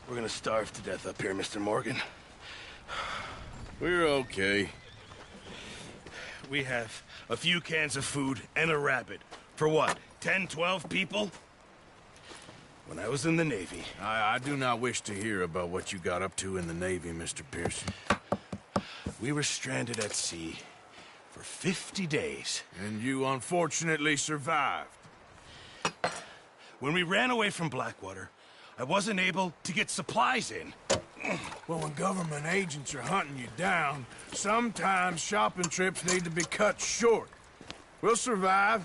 We're gonna starve to death up here, Mr. Morgan. We're okay. We have a few cans of food and a rabbit. For what, 10, 12 people? When I was in the Navy... I do not wish to hear about what you got up to in the Navy, Mr. Pearson. We were stranded at sea for 50 days. And you unfortunately survived. When we ran away from Blackwater, I wasn't able to get supplies in. Well, when government agents are hunting you down, sometimes shopping trips need to be cut short. We'll survive.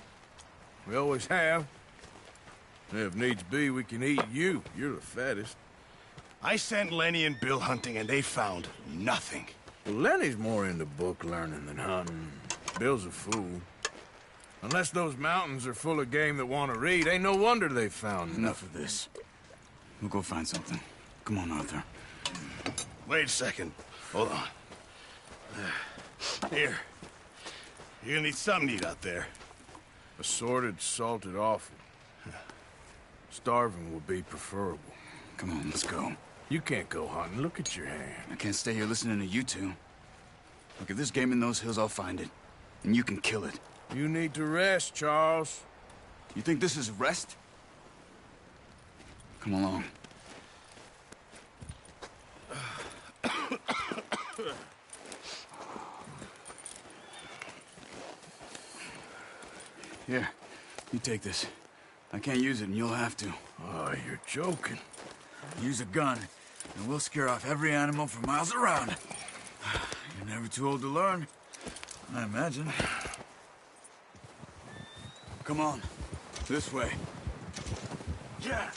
We always have. If needs be, we can eat you. You're the fattest. I sent Lenny and Bill hunting, and they found nothing. Well, Lenny's more into book learning than hunting. Bill's a fool. Unless those mountains are full of game that want to read, ain't no wonder they found Enough of this. We'll go find something. Come on, Arthur. Wait a second. Hold on. Here. You're gonna need something to eat out there. Assorted, salted offal. Starving would be preferable. Come on, let's go. You can't go hunting. Look at your hand. I can't stay here listening to you two. Look, if there's game in those hills, I'll find it. And you can kill it. You need to rest, Charles. You think this is rest? Come along. Here, you take this. I can't use it, and you'll have to. Oh, you're joking. Use a gun, and we'll scare off every animal for miles around. You're never too old to learn, I imagine. Come on, this way. Yeah.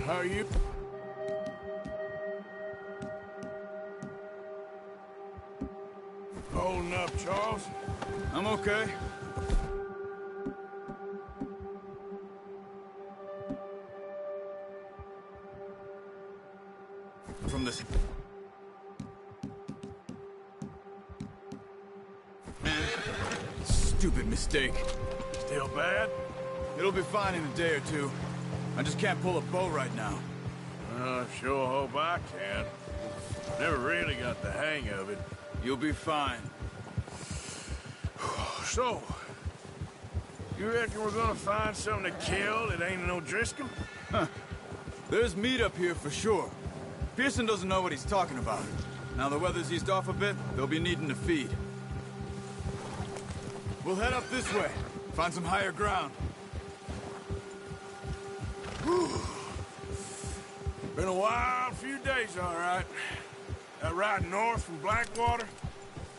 How are you? Holding up, Charles? I'm okay. From this... Stupid mistake. Still bad? It'll be fine in a day or two. I just can't pull a bow right now. I sure hope I can. Never really got the hang of it. You'll be fine. So, you reckon we're gonna find something to kill that ain't no Driscoll? Huh. There's meat up here for sure. Pearson doesn't know what he's talking about. Now the weather's eased off a bit, they'll be needing to feed. We'll head up this way. Find some higher ground. Whew. Been a wild few days, all right. That ride north from Blackwater,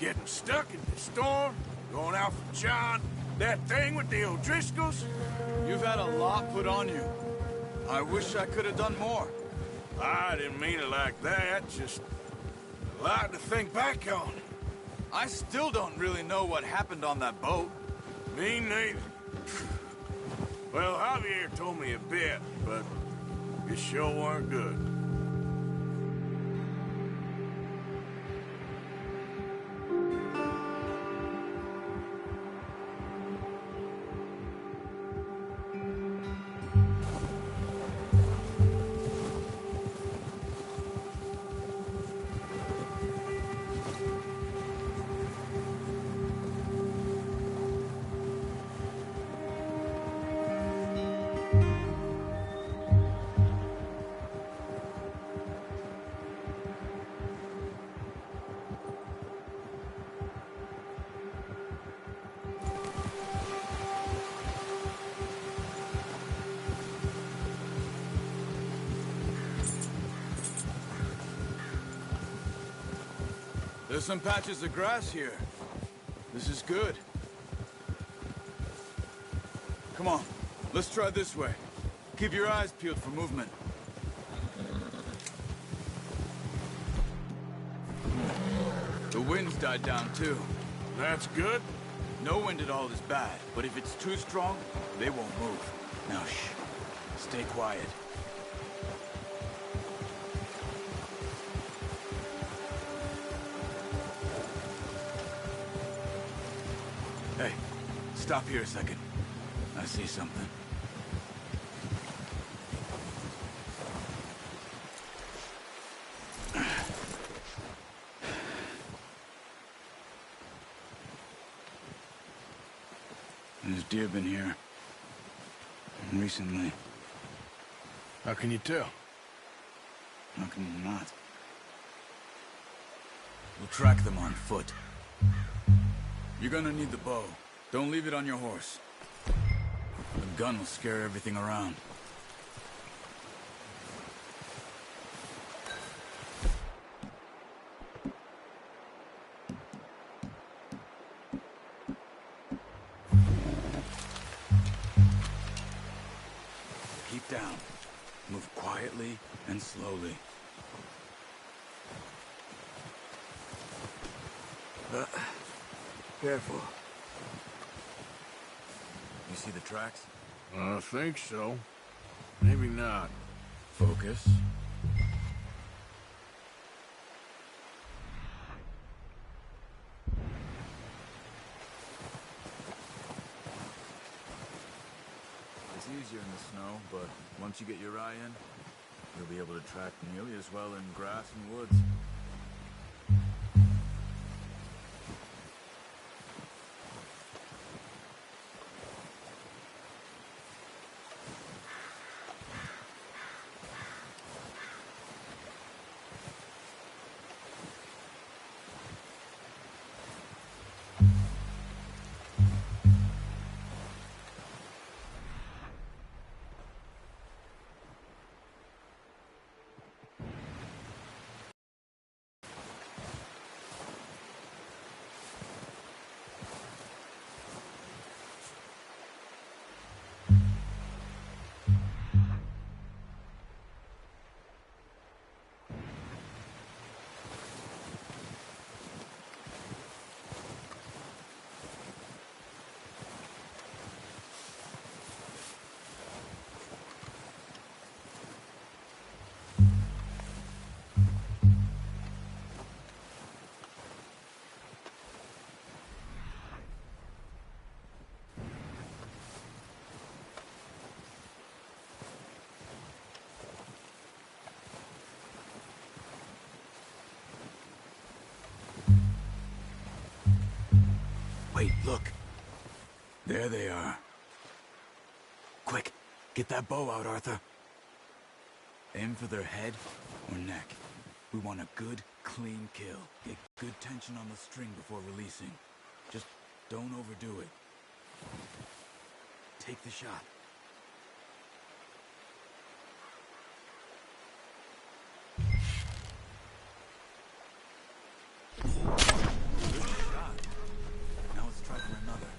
getting stuck in the storm, going out from John, that thing with the O'Driscolls. You've had a lot put on you. I wish I could have done more. I didn't mean it like that, just a lot to think back on. I still don't really know what happened on that boat. Me neither. Well, Javier told me a bit, but it sure weren't good. There's some patches of grass here. This is good. Come on, let's try this way. Keep your eyes peeled for movement. The wind's died down too. That's good. No wind at all is bad, but if it's too strong, they won't move. Now shh, stay quiet. Hey, stop here a second. I see something. There's deer been here. Recently. How can you tell? How can you not? We'll track them on foot. You're gonna need the bow. Don't leave it on your horse. The gun will scare everything around. Keep down. Move quietly and slowly. Careful. You see the tracks? I think so. Maybe not. Focus. It's easier in the snow, but once you get your eye in, you'll be able to track nearly as well in grass and woods. Wait, look. There they are. Quick, get that bow out, Arthur. Aim for their head or neck. We want a good, clean kill. Get good tension on the string before releasing. Just don't overdo it. Take the shot. Good shot. Now let's try for another.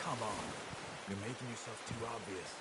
Come on. You're making yourself too obvious.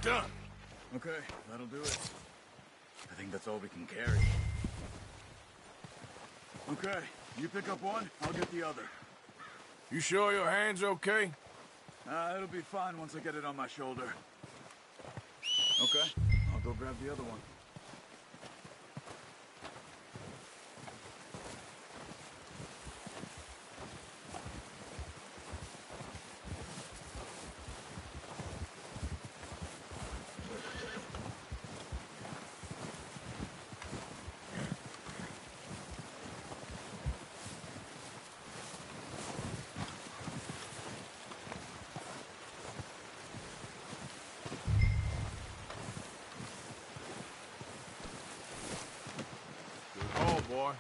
Done. Okay, that'll do it. I think that's all we can carry. Okay, you pick up one, I'll get the other. You sure your hand's okay? It'll be fine once I get it on my shoulder. Okay, I'll go grab the other one. Oh, boy.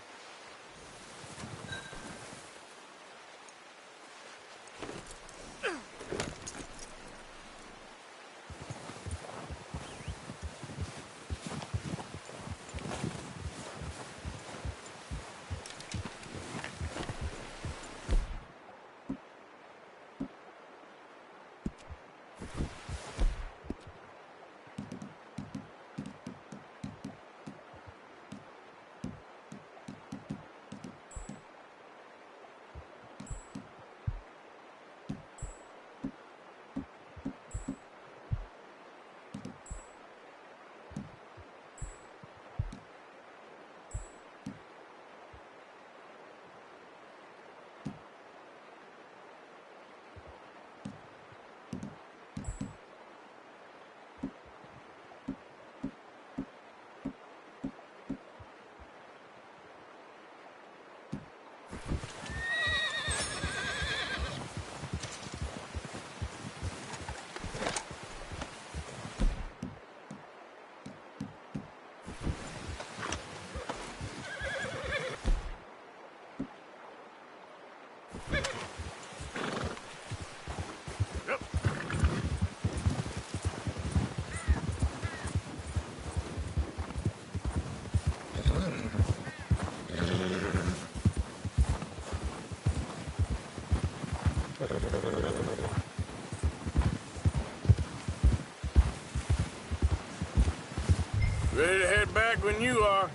Ready to head back when you are.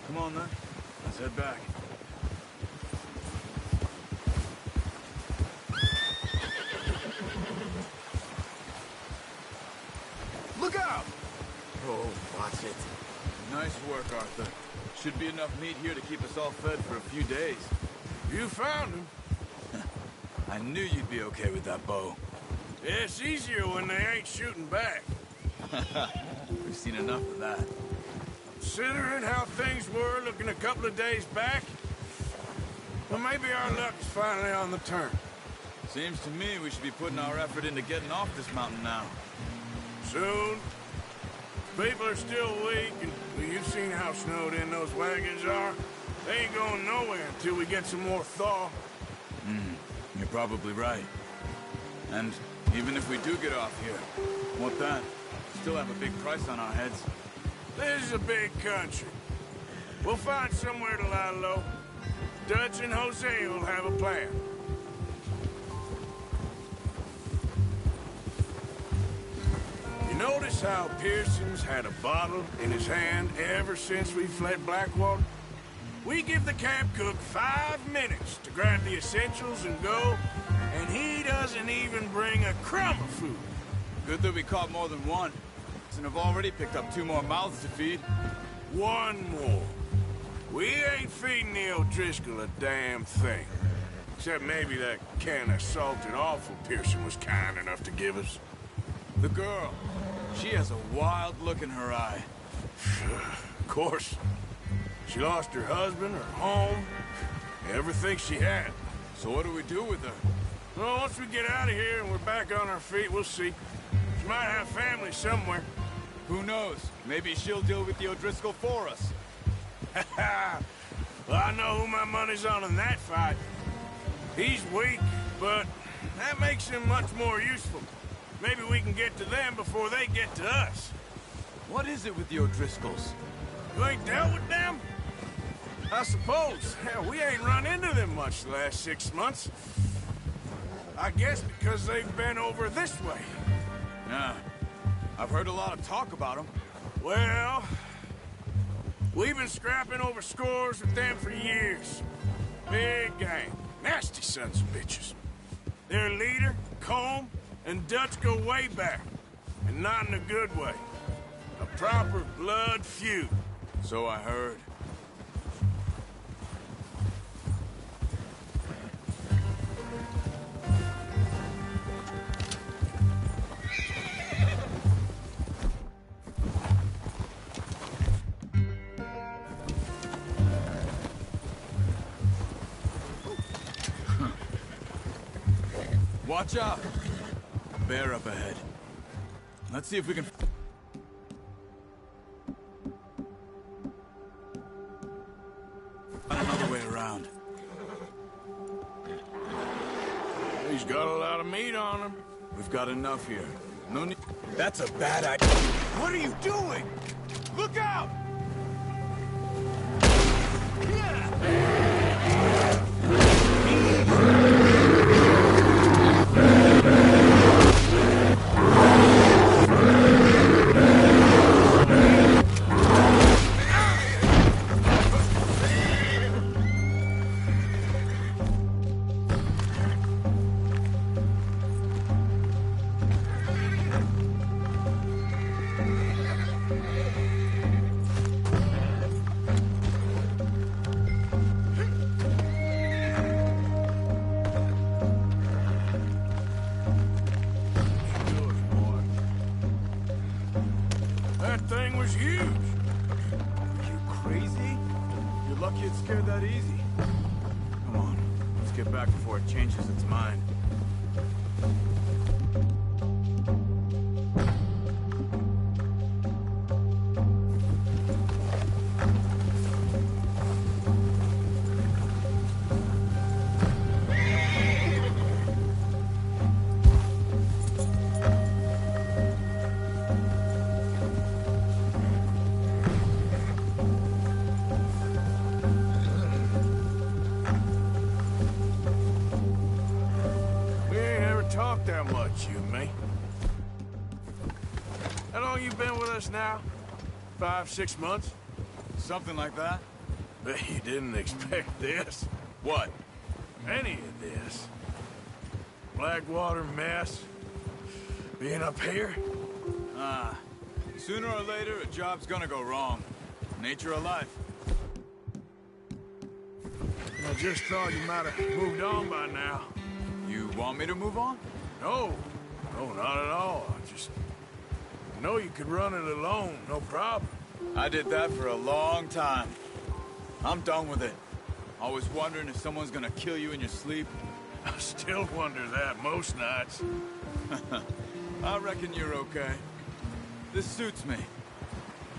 Come on, then. Let's head back. Look out! Oh, watch it. Nice work, Arthur. Should be enough meat here to keep us all fed for a few days. You found him. I knew you'd be okay with that bow. Yeah, it's easier when they ain't shooting back. We've seen enough of that. Considering how things were looking a couple of days back, well, maybe our luck's finally on the turn. Seems to me we should be putting our effort into getting off this mountain now. Soon. People are still weak, and well, you've seen how snowed in those wagons are. They ain't going nowhere until we get some more thaw. You're probably right. And even if we do get off here, what then? Still have a big price on our heads. This is a big country. We'll find somewhere to lie low. Dutch and Jose will have a plan. You notice how Pearson's had a bottle in his hand ever since we fled Blackwater? We give the camp cook 5 minutes to grab the essentials and go, and he doesn't even bring a crumb of food. Good that we caught more than one, and have already picked up 2 more mouths to feed. 1 more. We ain't feeding the O'Driscoll a damn thing. Except maybe that can of salted offal Pearson was kind enough to give us. The girl, she has a wild look in her eye. Of course. She lost her husband, her home, everything she had. So what do we do with her? Well, once we get out of here and we're back on our feet, we'll see. She might have family somewhere. Who knows? Maybe she'll deal with the O'Driscoll for us. Well, I know who my money's on in that fight. He's weak, but that makes him much more useful. Maybe we can get to them before they get to us. What is it with the O'Driscolls? You ain't dealt with them? I suppose. Hell, we ain't run into them much the last 6 months. I guess because they've been over this way. Yeah, I've heard a lot of talk about them. Well, we've been scrapping over scores with them for years. Big gang. Nasty sons of bitches. Their leader, Combe, and Dutch go way back. And not in a good way. A proper blood feud. So I heard. Watch out! Bear up ahead. Let's see if we can... another way around. He's got a lot of meat on him. We've got enough here. No need... That's a bad idea. What are you doing? Look out! That thing was huge. You crazy? You're lucky it scared that easy. Come on, let's get back before it changes its mind. Talk that much, you and me. How long you been with us now? 5, 6 months? Something like that? Bet you didn't expect this. What? Any of this. Blackwater mess. Being up here? Sooner or later, a job's gonna go wrong. Nature of life. I just thought you might have moved on by now. You want me to move on? No, not at all. I just know you could run it alone, no problem. I did that for a long time. I'm done with it. Always wondering if someone's gonna kill you in your sleep. I still wonder that most nights. I reckon you're okay. This suits me.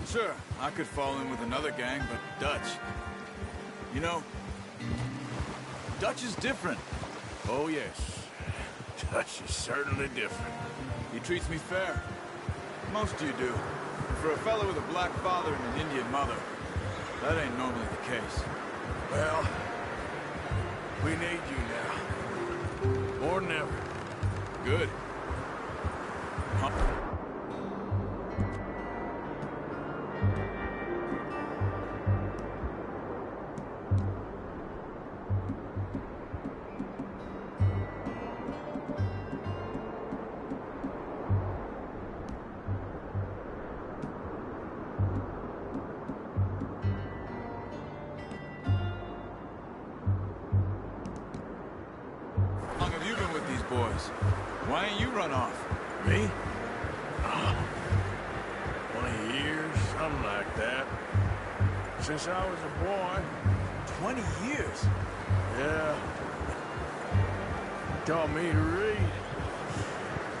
Sure, I could fall in with another gang, but Dutch... You know, Dutch is different. Oh, yes. Dutch is certainly different. He treats me fair. Most of you do. For a fellow with a black father and an Indian mother, that ain't normally the case. Well, we need you now. More than ever. Good. Huh? boys. Why ain't you run off? Me? 20 years, something like that. Since I was a boy. 20 years? Yeah. Taught me to read.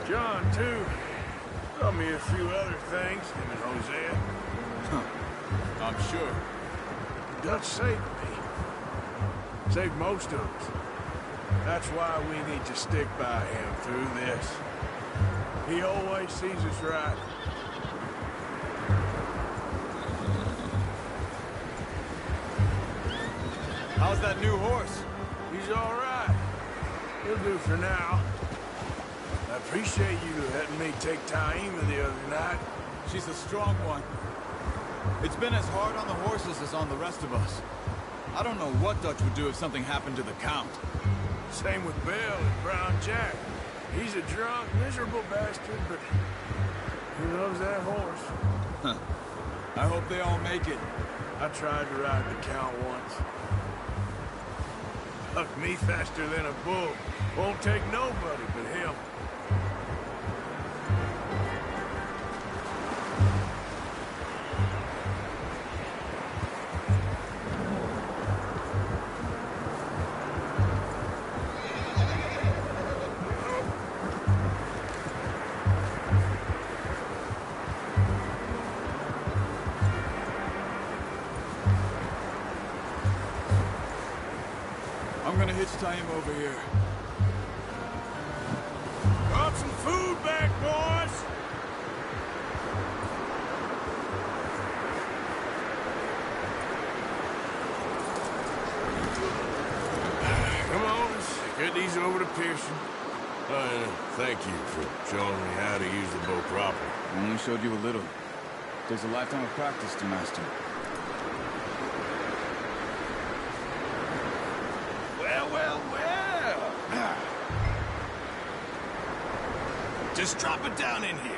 John, too. Taught me a few other things, him and Hosea. Huh. I'm sure. Dutch saved me. Saved most of us. That's why we need to stick by him through this. He always sees us right. How's that new horse? He's all right. He'll do for now. I appreciate you letting me take Taima the other night. She's a strong one. It's been as hard on the horses as on the rest of us. I don't know what Dutch would do if something happened to the Count. Same with Bill and Brown Jack. He's a drunk, miserable bastard, but he loves that horse. Huh. I hope they all make it. I tried to ride the Count once. Hucked me faster than a bull. Won't take nobody but him. I'm gonna hitch time over here. Brought some food back, boys! Come on, let's get these over to Pearson. And thank you for showing me how to use the bow properly. I only showed you a little. Takes a lifetime of practice to master. Well. Just drop it down in here.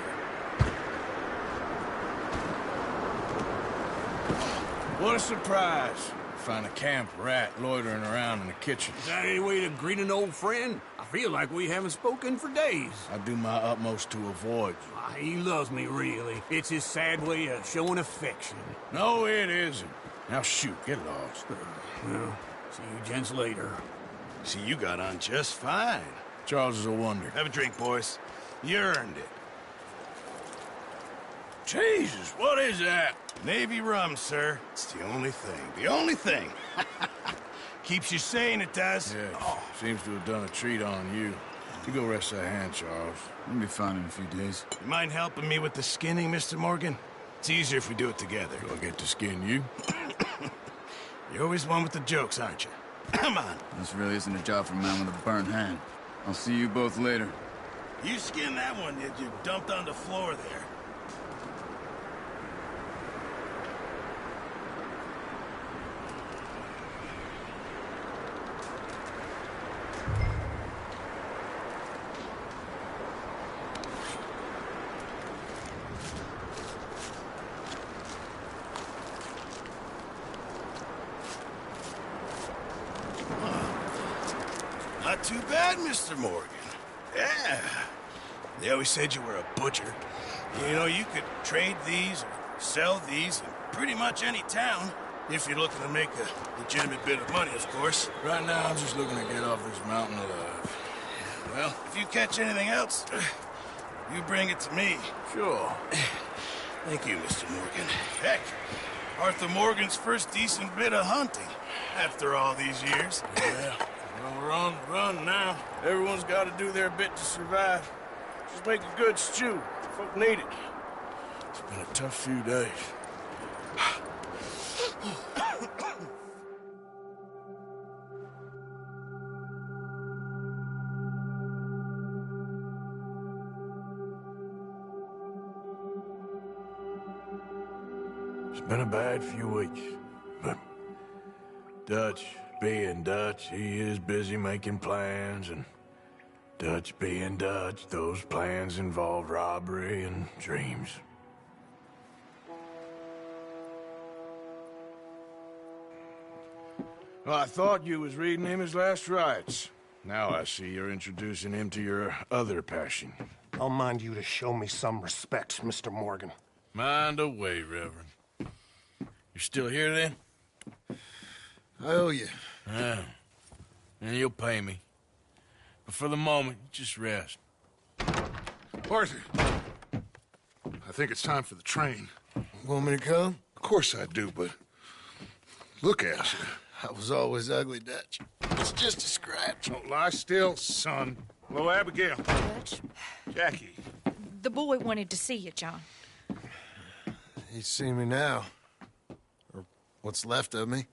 What a surprise. Find a camp rat loitering around in the kitchen. Is that any way to greet an old friend? I feel like we haven't spoken for days. I do my utmost to avoid you. He loves me, really. It's his sad way of showing affection. No, it isn't. Now shoot, get lost. Well, see you gents later. See, you got on just fine. Charles is a wonder. Have a drink, boys. You earned it. Jesus, what is that? Navy rum, sir. It's the only thing. The only thing. Keeps you sane, it does. Yeah, seems to have done a treat on you. You go rest that hand, Charles. I'll be fine in a few days. You mind helping me with the skinning, Mr. Morgan? It's easier if we do it together. Do I get to skin you? You're always one with the jokes, aren't you? Come on. This really isn't a job for a man with a burnt hand. I'll see you both later. You skinned that one that you dumped on the floor there. Not too bad, Mr. Morgan. Yeah. They always said you were a butcher. You know, you could trade these or sell these in pretty much any town, if you're looking to make a legitimate bit of money, of course. Right now, I'm just looking to get off this mountain alive. Well, if you catch anything else, you bring it to me. Sure. Thank you, Mr. Morgan. Heck, Arthur Morgan's first decent bit of hunting, after all these years. Yeah. Well, run now. Everyone's got to do their bit to survive. Just make a good stew. Folk need it. It's been a tough few days. It's been a bad few weeks, but Dutch being Dutch, he is busy making plans, and Dutch being Dutch, those plans involve robbery and dreams. Well, I thought you was reading him his last rites. Now I see you're introducing him to your other passion. I'll mind you to show me some respect, Mr. Morgan. Mind away, Reverend. You're still here, then? I owe you. Yeah. And you'll pay me. But for the moment, just rest. Arthur, I think it's time for the train. Want me to come? Of course I do, but look at you. I was always ugly, Dutch. It's just a scratch. Don't lie still, son. Hello, Abigail. Dutch, Jackie. the boy wanted to see you, John. He's seen me now. Or what's left of me.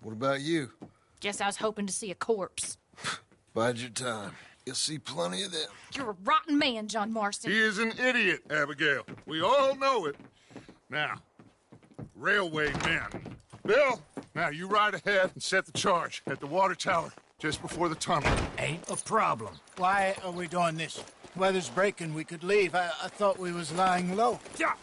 What about you? Guess I was hoping to see a corpse. Bide your time. You'll see plenty of them. You're a rotten man, John Marston. He is an idiot, Abigail. We all know it. Now, railway men. Bill, now you ride ahead and set the charge at the water tower just before the tunnel. Ain't a problem. Why are we doing this? Weather's breaking. We could leave. I thought we was lying low. Yeah,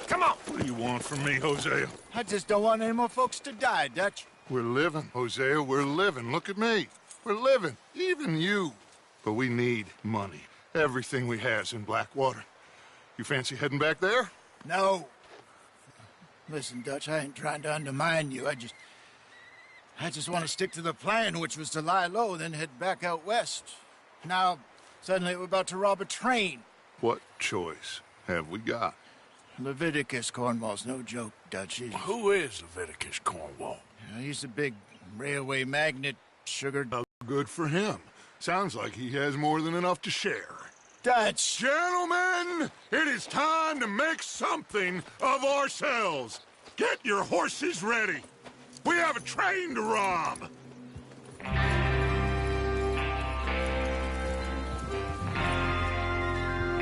come on. What do you want from me, Hosea? I just don't want any more folks to die, Dutch. We're living, Hosea. We're living. Look at me. We're living. Even you. But we need money. Everything we has in Blackwater. You fancy heading back there? No. Listen, Dutch, I ain't trying to undermine you. I just want to stick to the plan, which was to lie low, then head back out west. Now, suddenly we're about to rob a train. What choice have we got? Leviticus Cornwall's no joke, Dutch. Who is Leviticus Cornwall? He's a big railway magnate, sugar... Good for him. Sounds like he has more than enough to share. Dutch! Gentlemen, it is time to make something of ourselves. Get your horses ready. We have a train to rob.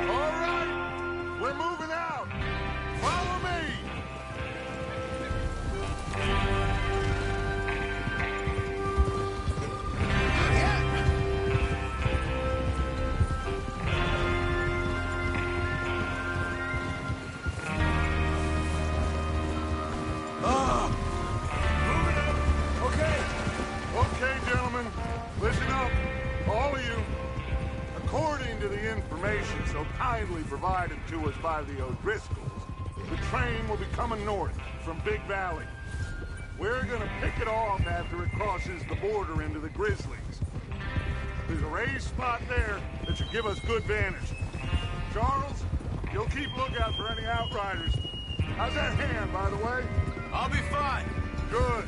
All right, we're moving out. Follow me. Okay, gentlemen, listen up, all of you. According to the information so kindly provided to us by the O'Driscolls, the train will be coming north from Big Valley. We're gonna pick it off after it crosses the border into the Grizzlies. There's a raised spot there that should give us good vantage. Charles, you'll keep lookout for any outriders. How's that hand, by the way? I'll be fine. Good.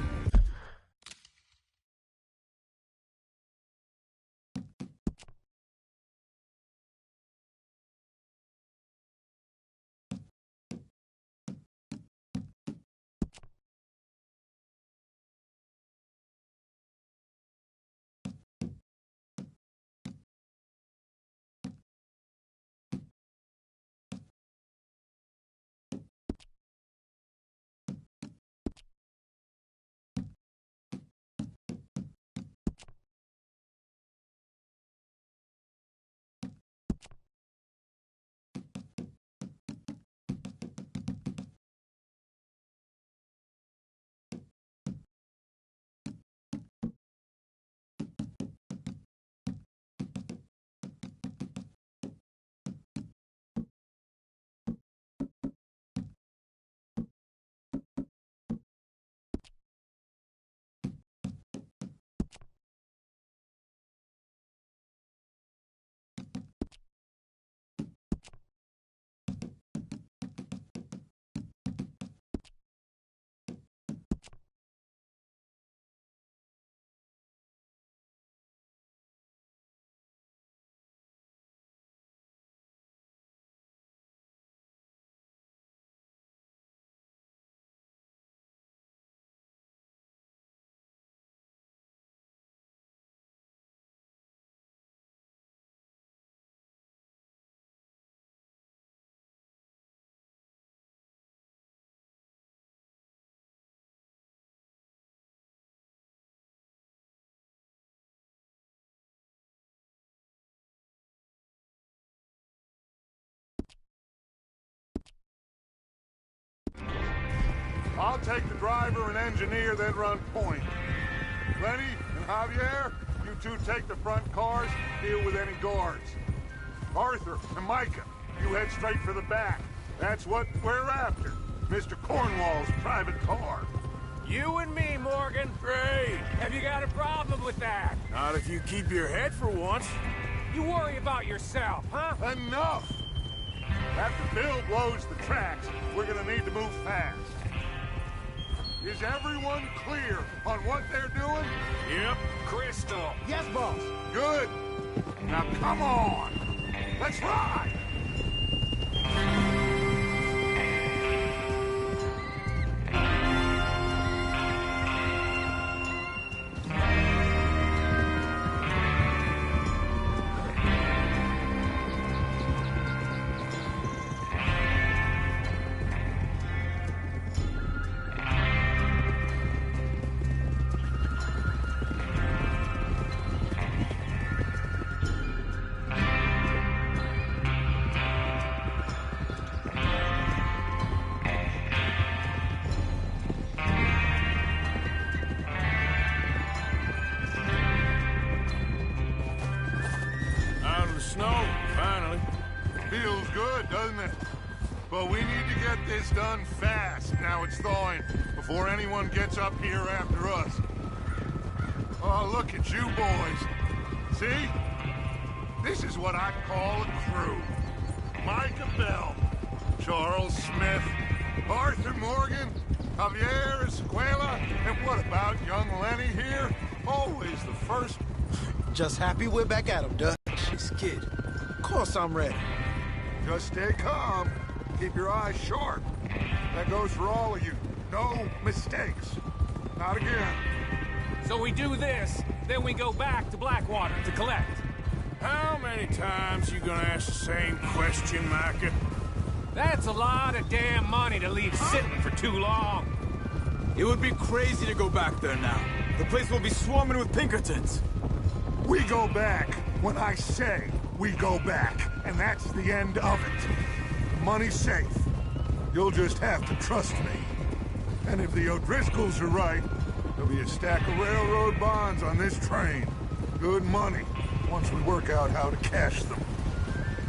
I'll take the driver and engineer, then run point. Lenny and Javier, You two take the front cars, deal with any guards. Arthur and Micah, you head straight for the back. That's what we're after. Mr. Cornwall's private car. You and me, Morgan. Great. Have you got a problem with that? Not if you keep your head for once. You worry about yourself, huh? Enough! After Bill blows the tracks, we're gonna need to move fast. Is everyone clear on what they're doing? Yep. Crystal. Yes, boss. Good. Now come on. Let's ride! Snow, finally. Feels good, doesn't it? But we need to get this done fast, now it's thawing, before anyone gets up here after us. Oh, look at you boys. See? This is what I call a crew. Micah Bell, Charles Smith, Arthur Morgan, Javier Escuela, and what about young Lenny here? Always the first. Just happy we're back at him, Dutch. This kid. Of course I'm ready. Just stay calm. Keep your eyes sharp. That goes for all of you. No mistakes. Not again. So we do this, then we go back to Blackwater to collect. How many times you gonna ask the same question, Micah? That's a lot of damn money to leave sitting for too long. It would be crazy to go back there now. The place will be swarming with Pinkertons. We go back when I say we go back, and that's the end of it. The money's safe. You'll just have to trust me. And if the O'Driscolls are right, there'll be a stack of railroad bonds on this train. Good money, once we work out how to cash them.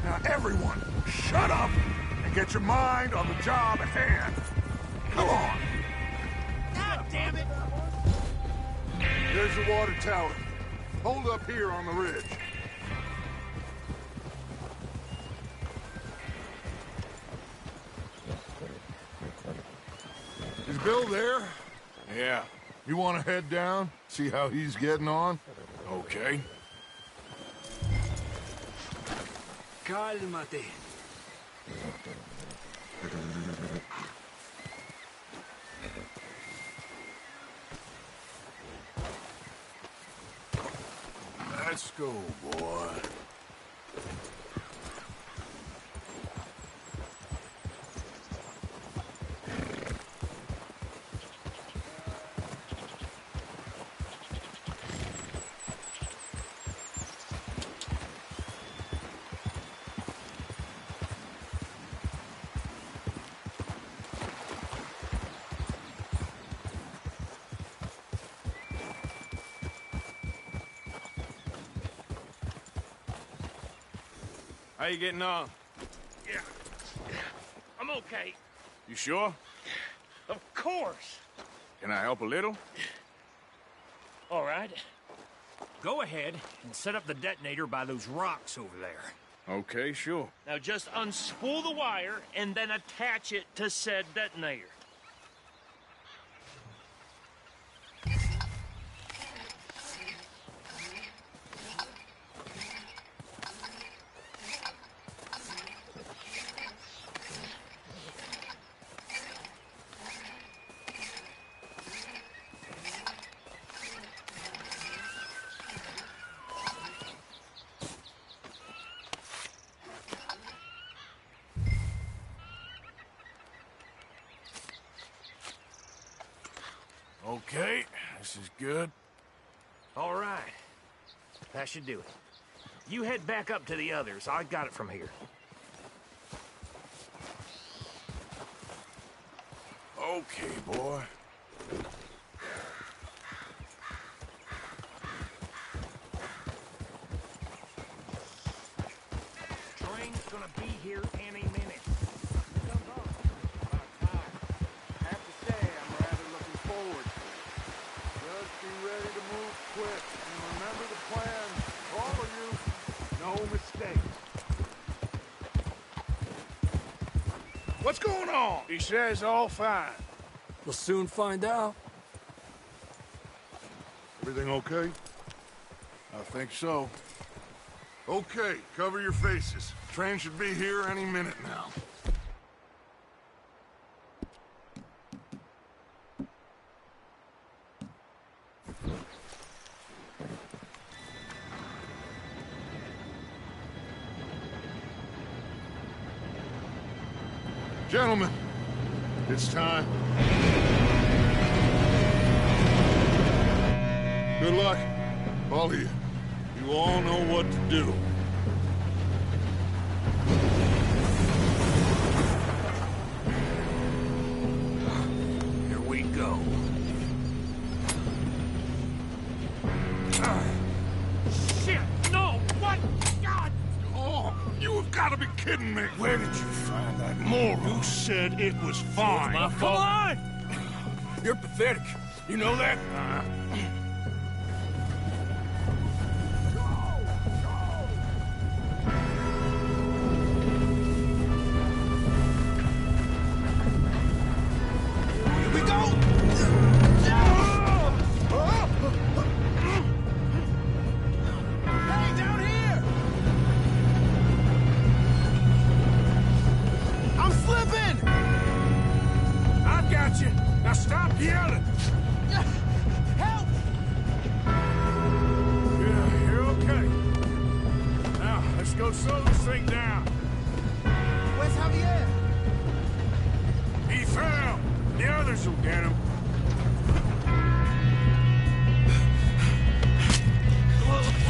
Now everyone, shut up and get your mind on the job at hand. Come on. God damn it! There's the water tower. Hold up here on the ridge. Is Bill there? Yeah. You want to head down? See how he's getting on? Okay. Cálmate. Let's go, boy. How you getting on? Yeah. I'm okay. You sure? Of course. Can I help a little? All right. Go ahead and set up the detonator by those rocks over there. Okay, sure. Now just unspool the wire and then attach it to said detonator. Okay, this is good. All right. That should do it. You head back up to the others. I got it from here. Okay, boy. here any minute. I have to say, I'm rather looking forward to it. Just be ready to move quick, and remember the plan. All of you, no mistakes. What's going on? He says all fine. We'll soon find out. Everything okay? I think so. Okay, cover your faces. Train should be here any minute now. Gentlemen, it's time. Good luck, all of you. You all know what to do. Here we go. Shit! No! What? God! Oh, you have got to be kidding me. Where did you find that moron? Who said it was fine? My fault. Come on! You're pathetic. You know that? Here we go! Hey, down here! I'm slipping! I got you. Now stop yelling. Help! Yeah, you're okay. Now, let's go slow this thing down. Where's Javier? He fell. The others will get him.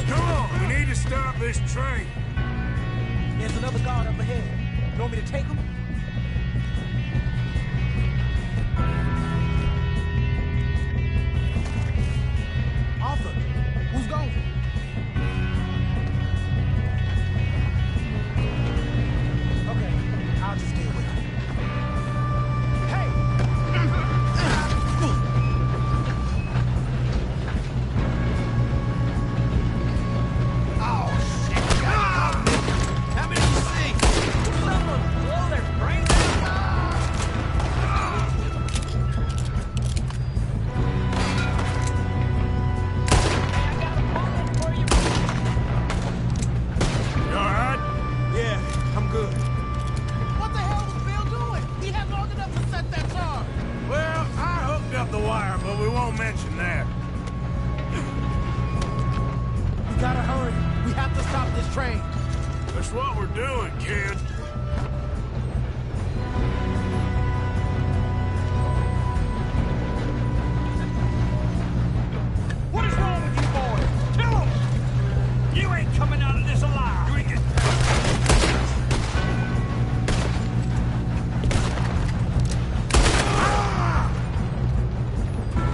Come on, we need to stop this train. There's another guard up ahead. You want me to take him? Arthur, who's going? Okay, I'll just deal with it. Hey! Oh, shit! How many you see? Someone blow their brains You all right? Yeah, I'm good. What the hell was Bill doing? He had long enough to set that charge. Well, I hooked up the wire, but we won't mention that. We gotta hurry. We have to stop this train. That's what we're doing, kid. What is wrong with you boys? Kill him! You ain't coming out of this alive! You ain't getting...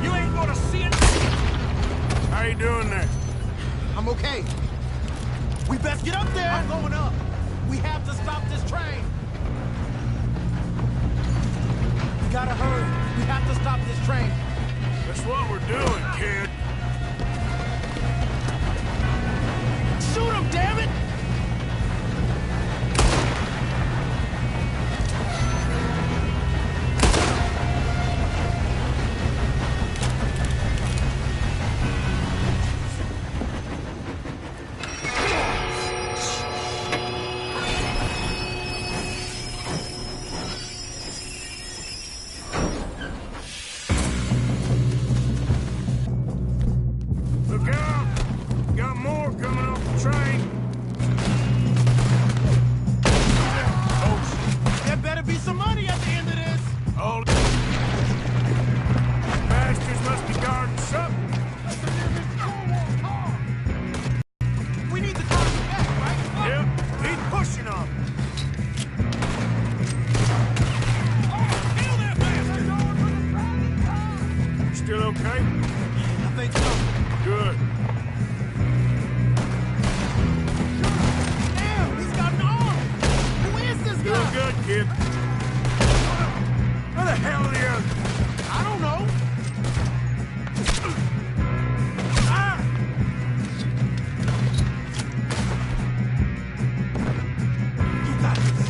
You ain't gonna see it! How you doing there? I'm okay. We best get up there. I'm going up. We have to stop this train. We gotta hurry. We have to stop this train. That's what we're doing, kid. Shoot him, damn it! Look out! Got more coming off the train. Oh, There better be some money at the end of this. all bastards must be guarding something. We need the car back, right? Yep, keep pushing on. Kill that bastard! You still okay? I think so. Good. Damn, he's got an arm! Who is this kid. Where the hell are the others? I don't know. You got this.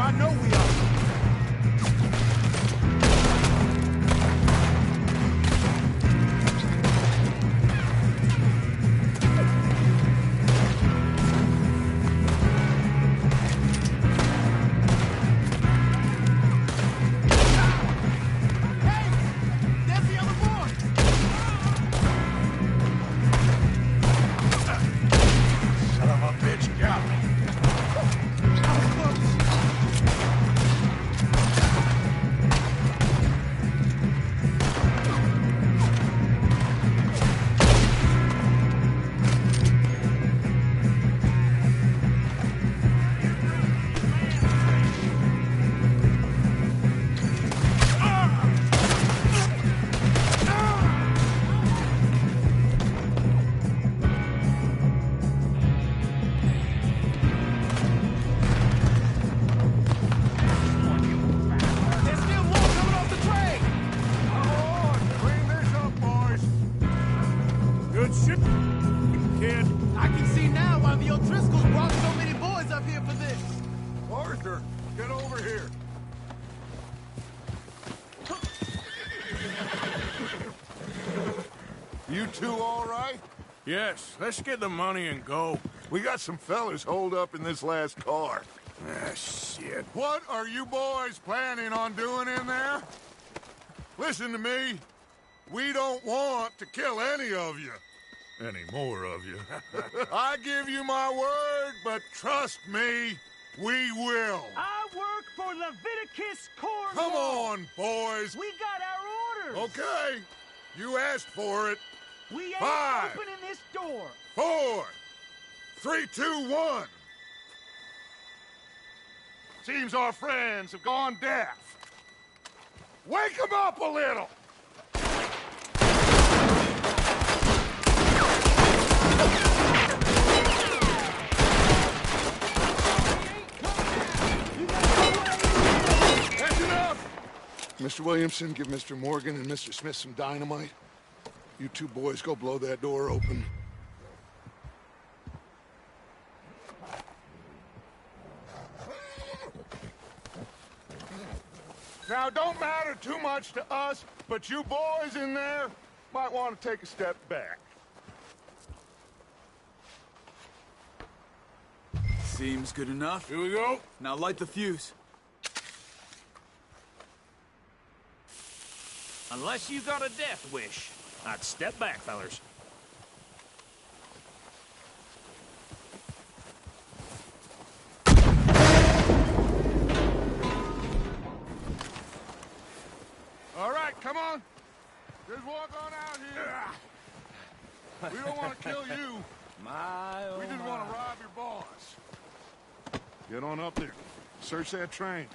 I know we are. Get over here. You two all right? Yes, let's get the money and go. We got some fellas holed up in this last car. Ah, shit. What are you boys planning on doing in there? Listen to me. We don't want to kill any of you. Any more of you. I give you my word, but trust me, we will. I work for Leviticus Corps. Come on, boys. We got our orders. Okay. You asked for it. We ain't 5, opening this door. 4, 3, 2, 1. Seems our friends have gone deaf. Wake them up a little. That's enough! Mr. Williamson, give Mr. Morgan and Mr. Smith some dynamite. You two boys go blow that door open. Now, don't matter too much to us, but you boys in there might want to take a step back. Seems good enough. Here we go. Now light the fuse. Unless you got a death wish, I'd step back, fellers. All right, come on. Just walk on out here. We don't want to kill you. We just want to rob your boss. Get on up there. Search that train.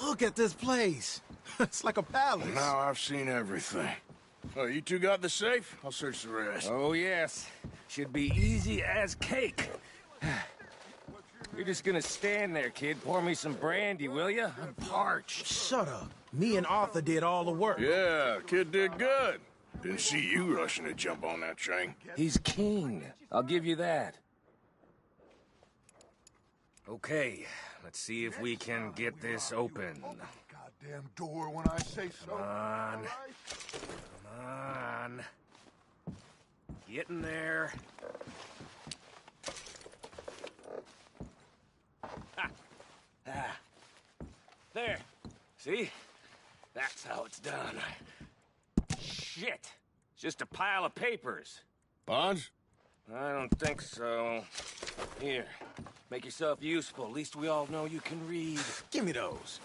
Look at this place. It's like a palace. Now I've seen everything. Oh, you two got the safe? I'll search the rest. Oh, yes. Should be easy as cake. You're just gonna stand there, kid. Pour me some brandy, will you? I'm parched. Shut up. Me and Arthur did all the work. Yeah, kid did good. Didn't see you rushing to jump on that train. He's king. I'll give you that. Okay, let's see if we can get this open. Goddamn door when I say so. Come on. Come on. Get in there. There. See? That's how it's done. shit. It's just a pile of papers. Bonds? I don't think so. Here, make yourself useful. At least we all know you can read. Give me those.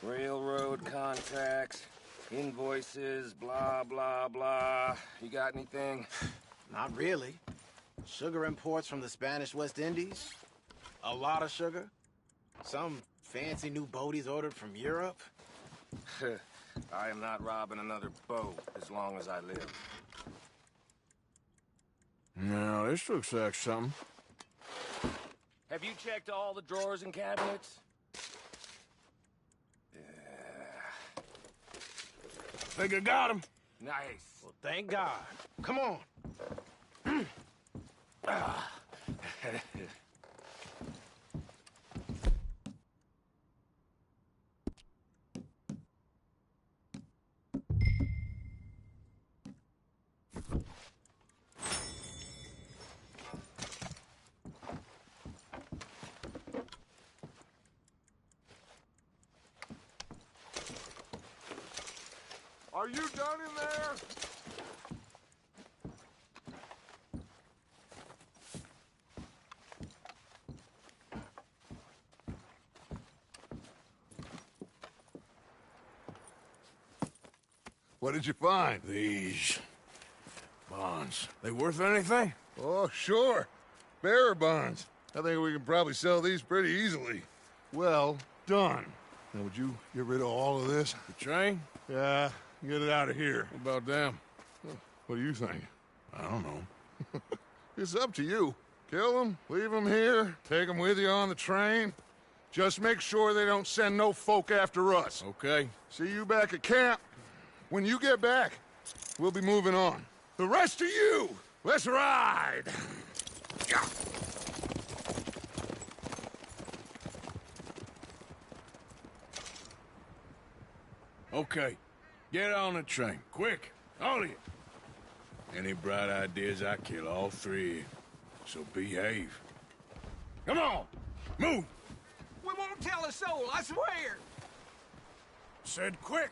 Railroad contracts, invoices, blah, blah, blah. You got anything? Not really. Sugar imports from the Spanish West Indies. A lot of sugar. Some fancy new boat he's ordered from Europe. I am not robbing another boat as long as I live. No, this looks like something. Have you checked all the drawers and cabinets? Think I got him. Nice. Well, thank God. Come on. Are you done in there? What did you find? These bonds. They worth anything? Oh, sure. Bearer bonds. I think we can probably sell these pretty easily. Well done. Now, would you get rid of all of this? The train? Yeah, get it out of here. What about them? What do you think? I don't know. It's up to you. Kill them, leave them here, take them with you on the train. Just make sure they don't send no folk after us. Okay. See you back at camp. When you get back, we'll be moving on. The rest of you, let's ride! Okay. Get on the train. Quick. All of you. Any bright ideas, I kill all three. So behave. Come on! Move! We won't tell a soul, I swear! Said quick!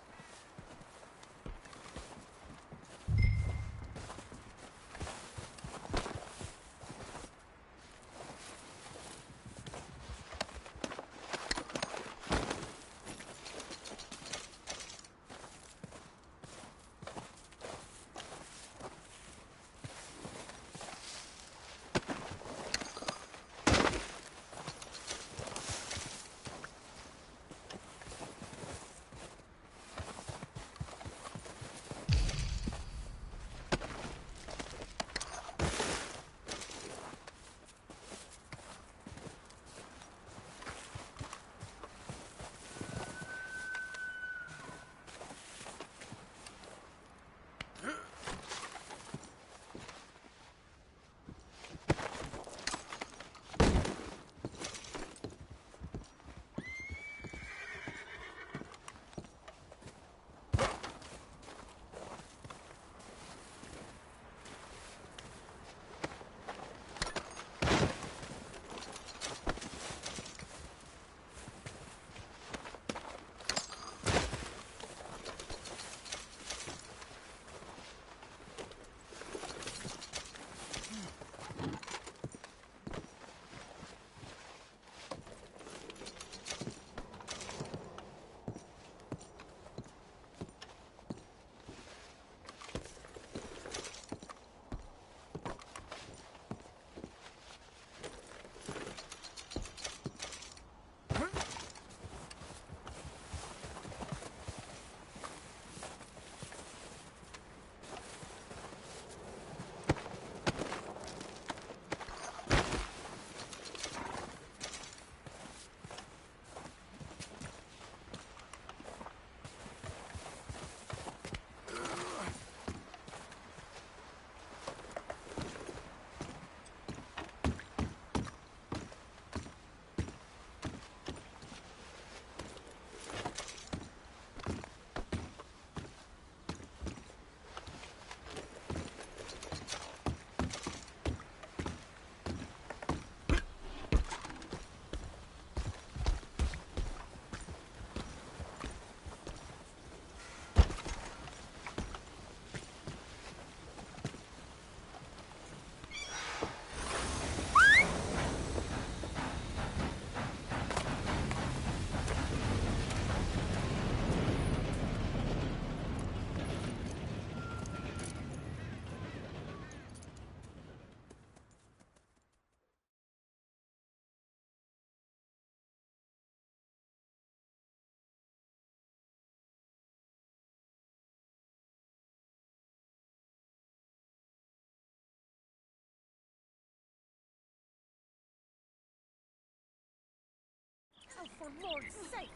for Lord's sake!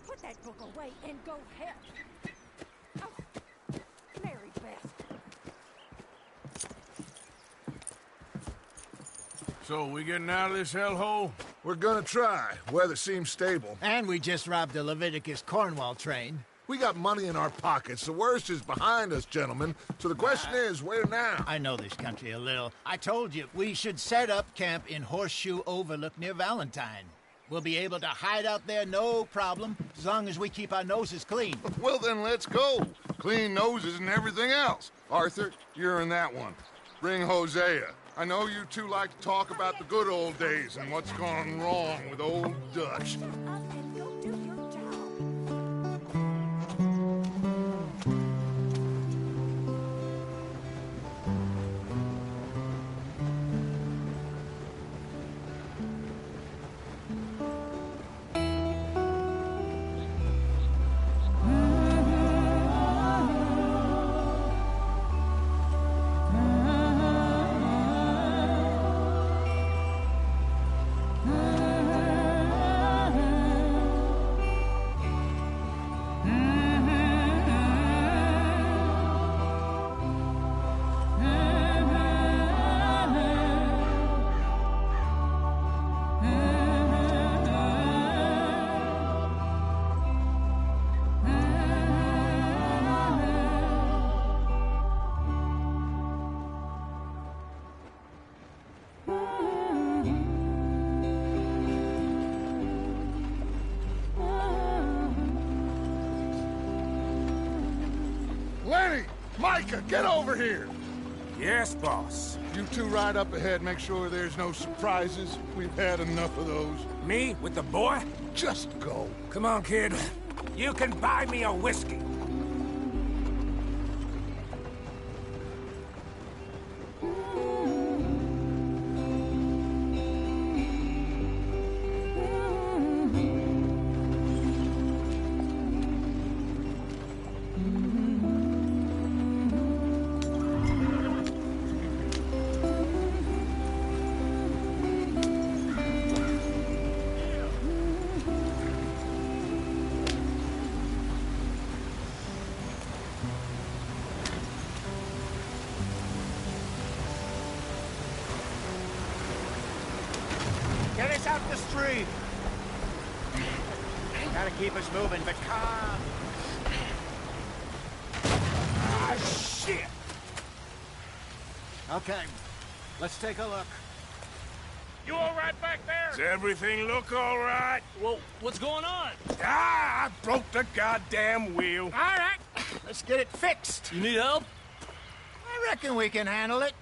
Put that book away and go help. Oh, Mary Beth. So, we getting out of this hellhole? We're gonna try. Weather seems stable. And we just robbed a Leviticus Cornwall train. We got money in our pockets. The worst is behind us, gentlemen. So the question is, where now? I know this country a little. I told you, we should set up camp in Horseshoe Overlook near Valentine. We'll be able to hide out there, no problem, as long as we keep our noses clean. Well, then let's go. Clean noses and everything else. Arthur, you're in that one. Bring Hosea. I know you two like to talk about the good old days and what's gone wrong with old Dutch. Micah, get over here! Yes, boss. You two ride up ahead, make sure there's no surprises. We've had enough of those. Me? With the boy? Just go. Come on, kid. You can buy me a whiskey. Get us out the street. Gotta keep us moving, but calm. Ah, shit! Okay, let's take a look. You all right back there? Does everything look all right? Well, what's going on? Ah, I broke the goddamn wheel. All right, let's get it fixed. You need help? I reckon we can handle it.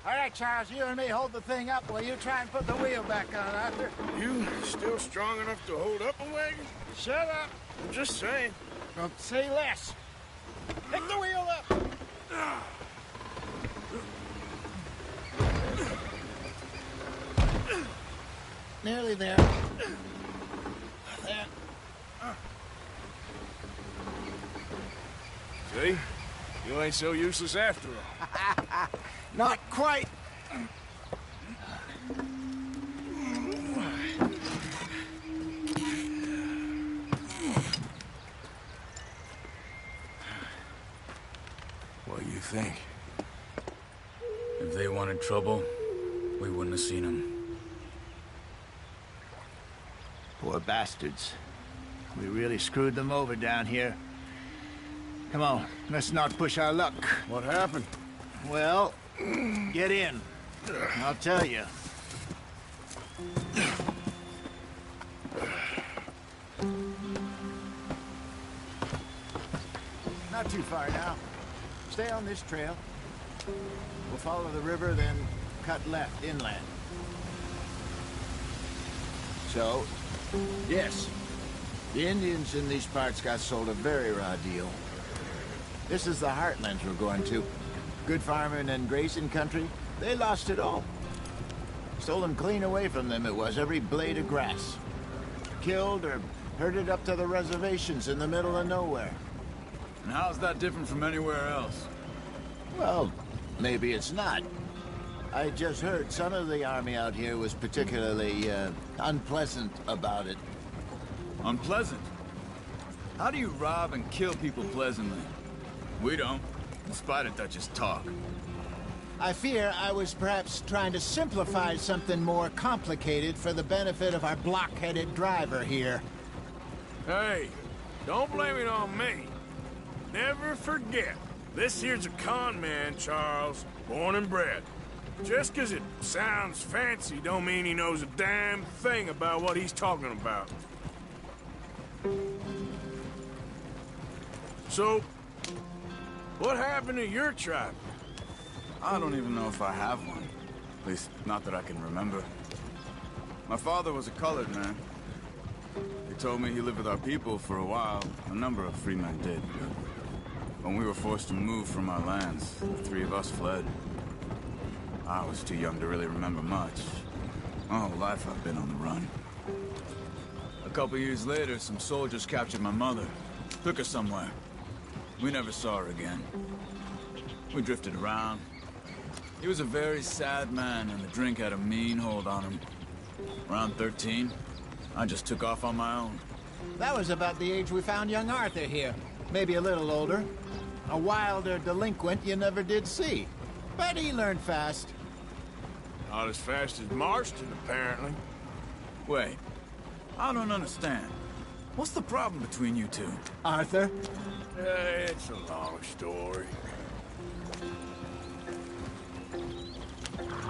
All right, Charles, you and me hold the thing up while you try and put the wheel back on, Arthur. You still strong enough to hold up a wagon? Shut up. I'm just saying. Don't say less. Pick the wheel up. Nearly there. There. See? You ain't so useless after all. Not quite. What do you think? If they wanted trouble, we wouldn't have seen them. Poor bastards. We really screwed them over down here. Come on, let's not push our luck. What happened? Well, get in. I'll tell you. Not too far now. Stay on this trail. We'll follow the river, then cut left inland. So, yes, the Indians in these parts got sold a very raw deal. This is the heartlands we're going to. Good farming and grazing country, they lost it all. Stolen clean away from them it was, every blade of grass. Killed or herded up to the reservations in the middle of nowhere. And how's that different from anywhere else? Well, maybe it's not. I just heard some of the army out here was particularly, unpleasant about it. Unpleasant? How do you rob and kill people pleasantly? We don't, in spite of Dutch's talk. I fear I was perhaps trying to simplify something more complicated for the benefit of our block-headed driver here. Hey, don't blame it on me. Never forget, this here's a con man, Charles, born and bred. Just 'cause it sounds fancy don't mean he knows a damn thing about what he's talking about. So, what happened to your tribe? I don't even know if I have one. At least, not that I can remember. My father was a colored man. He told me he lived with our people for a while. A number of free men did. When we were forced to move from our lands, the three of us fled. I was too young to really remember much. My whole life I've been on the run. A couple years later, some soldiers captured my mother. Took her somewhere. We never saw her again. We drifted around. He was a very sad man, and the drink had a mean hold on him. Around 13, I just took off on my own. That was about the age we found young Arthur here. Maybe a little older. A wilder delinquent you never did see. But he learned fast. Not as fast as Marston, apparently. Wait, I don't understand. What's the problem between you two? Arthur? It's a long story.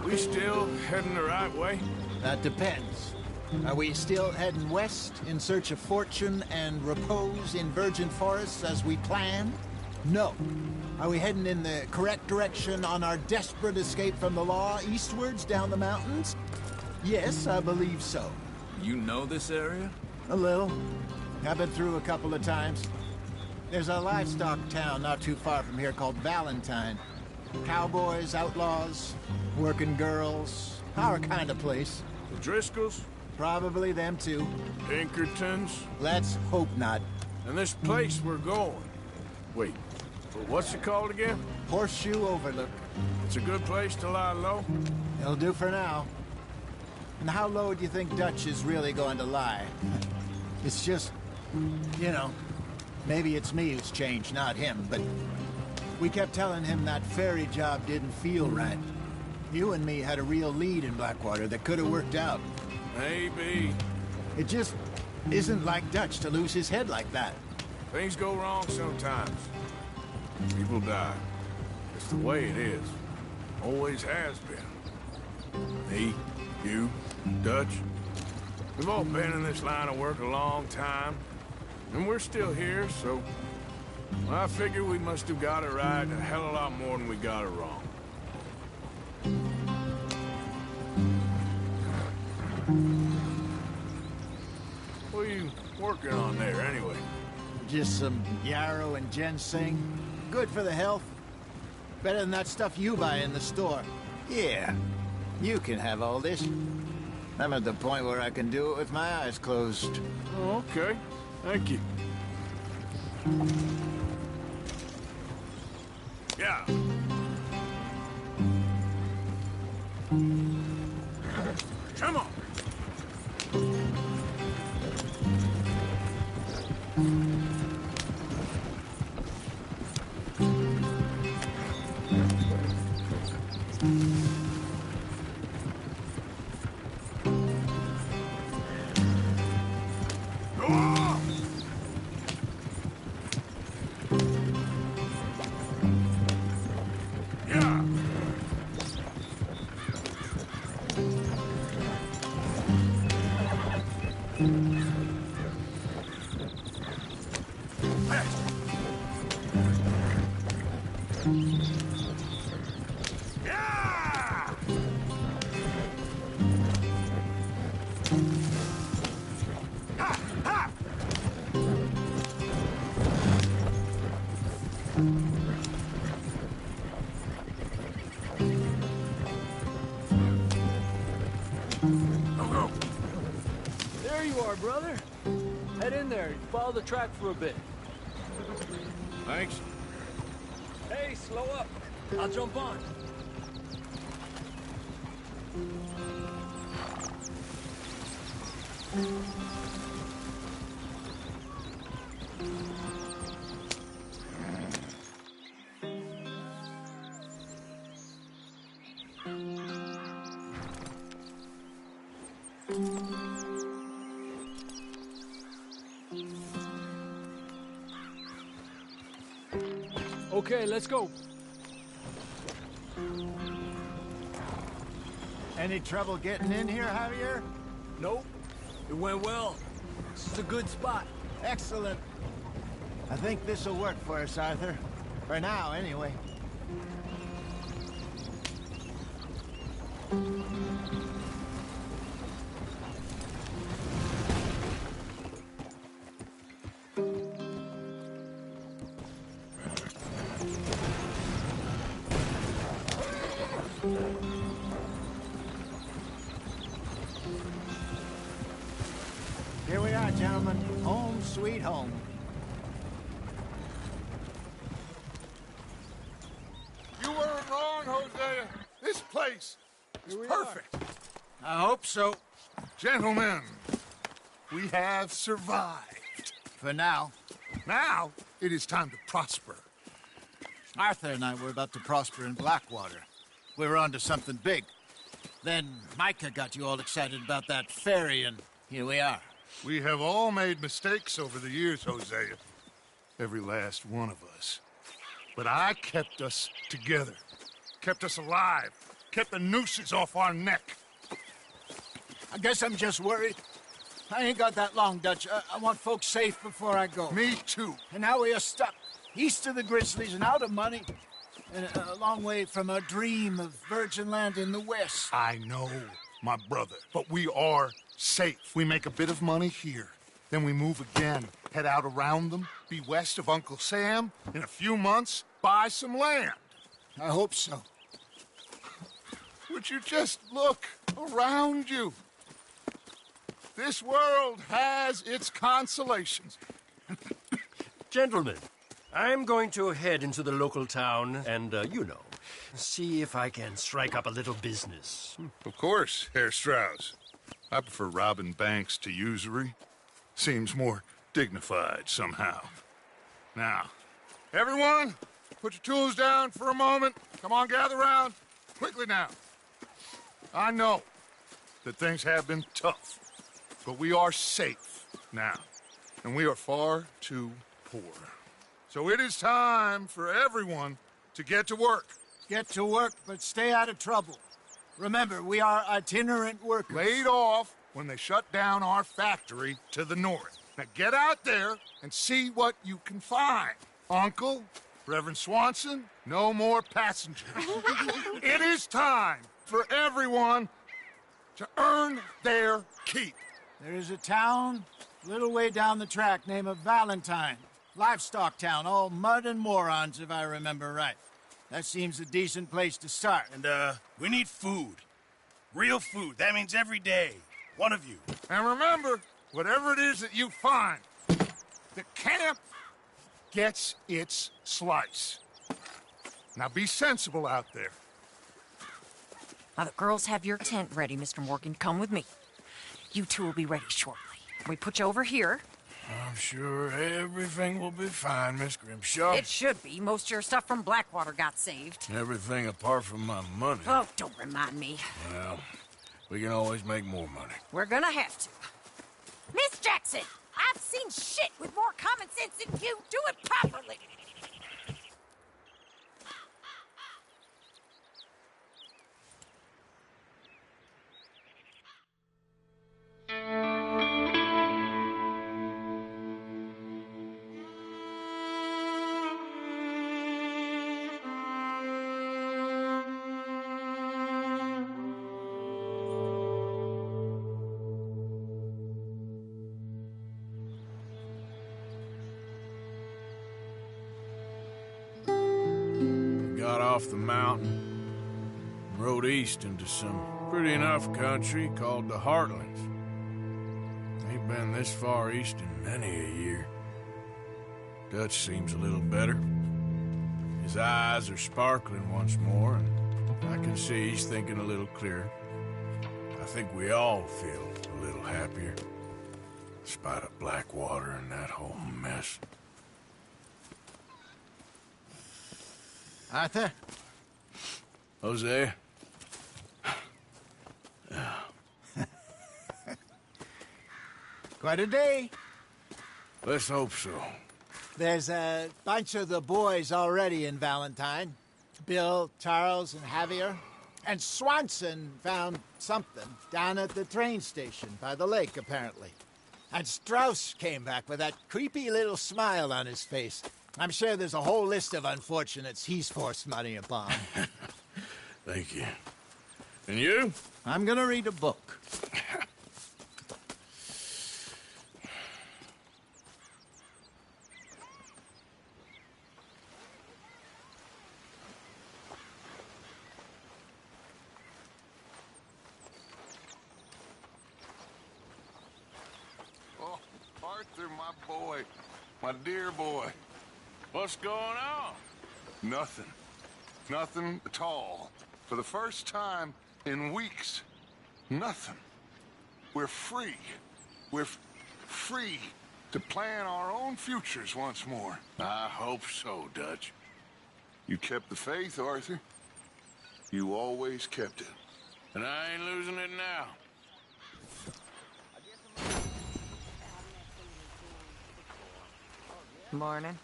We still heading the right way? That depends. Are we still heading west in search of fortune and repose in virgin forests as we planned? No. Are we heading in the correct direction on our desperate escape from the law eastwards down the mountains? Yes, I believe so. You know this area? A little. I've been through a couple of times. There's a livestock town not too far from here called Valentine. Cowboys, outlaws, working girls, our kind of place. The Driscolls? Probably them too. Pinkertons? Let's hope not. And this place we're going. Wait, what's it called again? Horseshoe Overlook. It's a good place to lie low? It'll do for now. And how low do you think Dutch is really going to lie? It's just, you know, maybe it's me who's changed, not him, but we kept telling him that ferry job didn't feel right. You and me had a real lead in Blackwater that could have worked out. Maybe. It just isn't like Dutch to lose his head like that. Things go wrong sometimes. People die. It's the way it is. Always has been. Me, you, Dutch. We've all been in this line of work a long time. And we're still here, so... I figure we must have got it right a hell of a lot more than we got it wrong. What are you working on there, anyway? Just some yarrow and ginseng. Good for the health. Better than that stuff you buy in the store. Yeah, you can have all this. I'm at the point where I can do it with my eyes closed. Oh, okay. Thank you. Yeah. Come on. There you are, brother. Head in there and follow the track for a bit. Thanks. Hey, slow up. I'll jump on. Okay, let's go. Any trouble getting in here, Javier? Nope. It went well. This is a good spot. Excellent. I think this'll work for us, Arthur. For now, anyway. Here we are, gentlemen. Home sweet home. You weren't wrong, Hosea. This place is perfect. I hope so. Gentlemen, we have survived. For now. Now, it is time to prosper. Arthur and I were about to prosper in Blackwater. We were onto something big. Then Micah got you all excited about that ferry, and here we are. We have all made mistakes over the years, Hosea. Every last one of us. But I kept us together. Kept us alive. Kept the nooses off our neck. I guess I'm just worried. I ain't got that long, Dutch. I want folks safe before I go. Me too. And now we are stuck east of the Grizzlies and out of money. And a long way from a dream of virgin land in the west. I know, my brother. But we are safe. We make a bit of money here. Then we move again. Head out around them. Be west of Uncle Sam. In a few months, buy some land. I hope so. Would you just look around you? This world has its consolations. Gentlemen, I'm going to head into the local town and, see if I can strike up a little business. Of course, Herr Strauss. I prefer robbing banks to usury. Seems more dignified somehow. Now, everyone, put your tools down for a moment. Come on, gather round. Quickly now. I know that things have been tough, but we are safe now, and we are far too poor. So it is time for everyone to get to work. Get to work, but stay out of trouble. Remember, we are itinerant workers. Laid off when they shut down our factory to the north. Now get out there and see what you can find. Uncle, Reverend Swanson, no more passengers. It is time for everyone to earn their keep. There is a town a little way down the track named Valentine. Livestock town, all mud and morons, if I remember right. That seems a decent place to start. And, we need food. Real food. That means every day. One of you. And remember, whatever it is that you find, the camp gets its slice. Now be sensible out there. Now, the girls have your tent ready, Mr. Morgan. Come with me. You two will be ready shortly. We put you over here. I'm sure everything will be fine, Miss Grimshaw. It should be. Most of your stuff from Blackwater got saved. Everything apart from my money. Oh, don't remind me. Well, we can always make more money. We're gonna have to. Miss Jackson, I've seen shit with more common sense than you. Do it properly. Got off the mountain and rode east into some pretty enough country called the Heartlands. Ain't been this far east in many a year. Dutch seems a little better. His eyes are sparkling once more, and I can see he's thinking a little clearer. think we all feel a little happier. In spite of Blackwater and that whole mess. Arthur? Hosea? Quite a day. Let's hope so. There's a bunch of the boys already in Valentine. Bill, Charles, and Javier. And Swanson found something down at the train station by the lake, apparently. And Strauss came back with that creepy little smile on his face. I'm sure there's a whole list of unfortunates he's forced money upon. Thank you. And you? I'm gonna read a book. Oh, Arthur, my boy. My dear boy. What's going on? Nothing. Nothing at all. For the first time in weeks. Nothing. We're free. We're free to plan our own futures once more. I hope so, Dutch. You kept the faith, Arthur. You always kept it. And I ain't losing it now. Morning.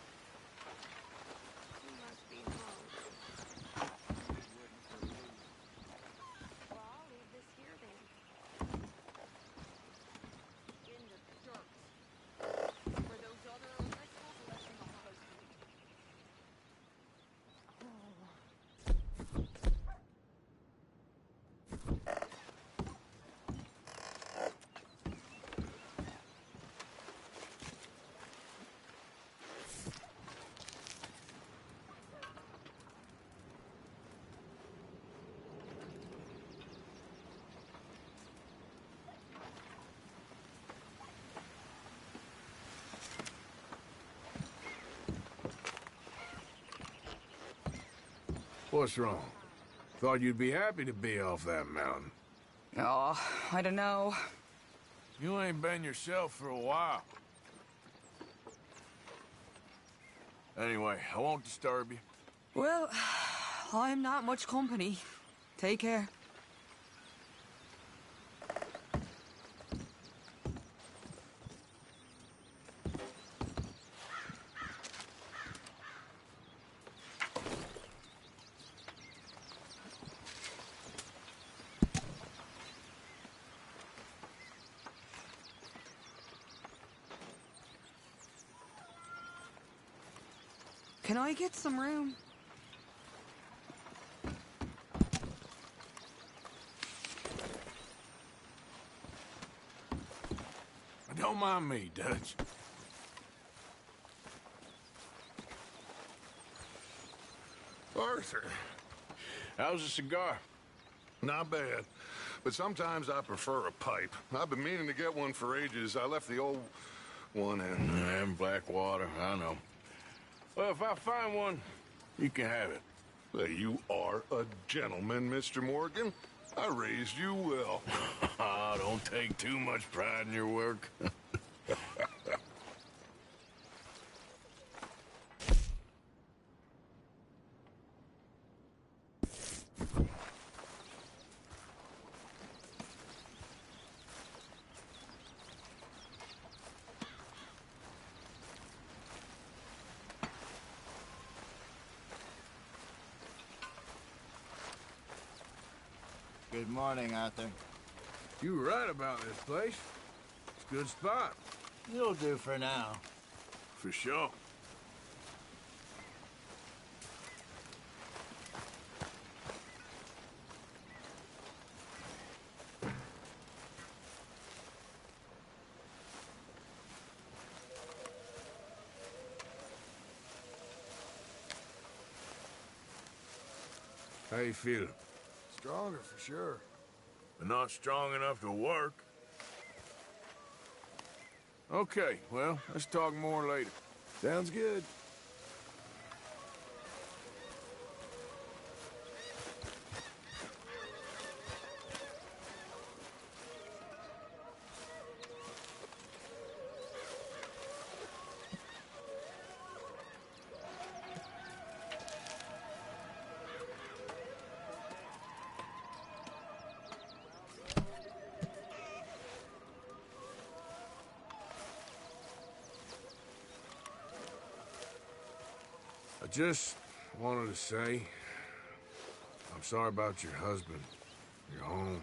What's wrong? Thought you'd be happy to be off that mountain. Oh, I don't know. You ain't been yourself for a while. Anyway, I won't disturb you. Well, I'm not much company. Take care. Can I get some room? Don't mind me, Dutch. Arthur. How's a cigar? Not bad. But sometimes I prefer a pipe. I've been meaning to get one for ages. I left the old one in. And Blackwater, I know. Well, if I find one, you can have it. Well, you are a gentleman, Mr. Morgan. I raised you well. Don't take too much pride in your work. Good morning, Arthur. You were right about this place. It's a good spot. You'll do for now. For sure. How you feeling? Stronger for sure. But not strong enough to work. Okay, well, let's talk more later. Sounds good. just wanted to say, I'm sorry about your husband, your home.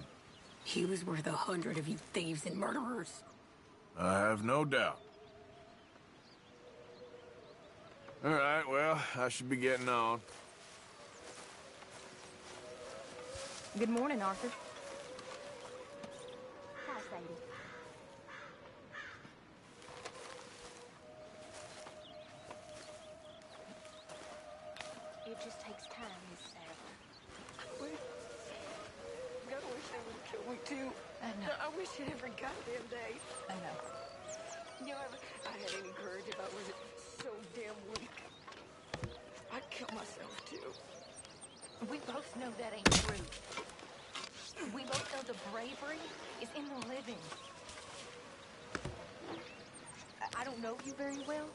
He was worth 100 of you thieves and murderers. I have no doubt. All right, well, I should be getting on. Good morning, Arthur. Hi, Sadie. It just takes time, Miss Sadler. God, I wish they would kill me too. I know. I wish it every goddamn day. I know. You know, if I had any courage, if I wasn't so damn weak, I'd kill myself too. We both know that ain't true. We both know the bravery is in the living. I don't know you very well,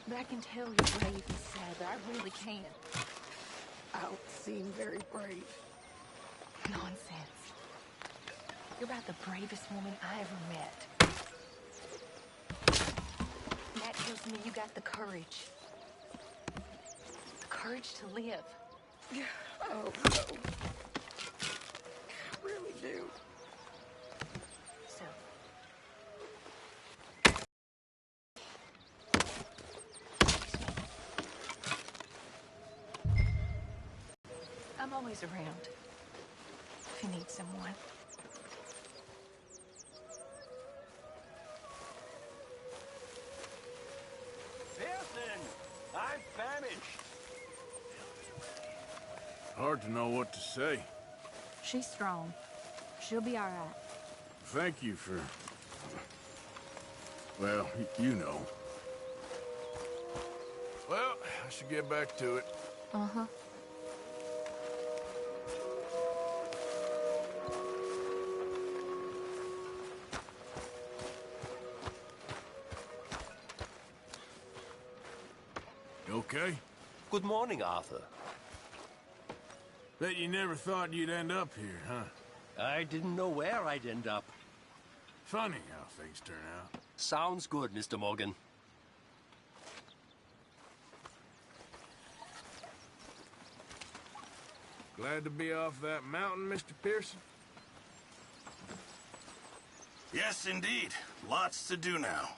but I can tell you're brave, Miss Sadler. I really can. I don't seem very brave. Nonsense. You're about the bravest woman I ever met. That tells me you got the courage. The courage to live. Oh, no. I really do. So, I'm always around if you need someone. Pearson, I'm famished. Hard to know what to say. She's strong. She'll be all right. Thank you for... well, you know. Well, I should get back to it. Uh-huh. You okay? Good morning, Arthur. Bet you never thought you'd end up here, huh? I didn't know where I'd end up. Funny how things turn out. Sounds good, Mr. Morgan. Glad to be off that mountain, Mr. Pearson? Yes, indeed. Lots to do now.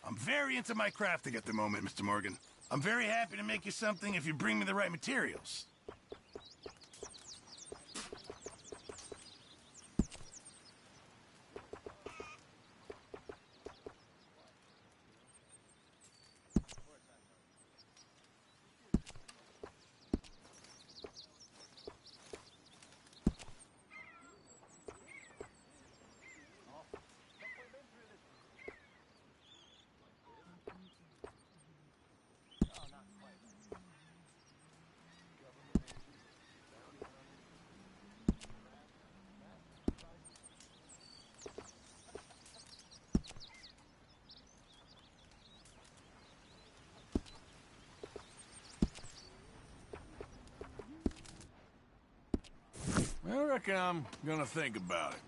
I'm very into my crafting at the moment, Mr. Morgan. I'm very happy to make you something if you bring me the right materials. I reckon I'm gonna think about it.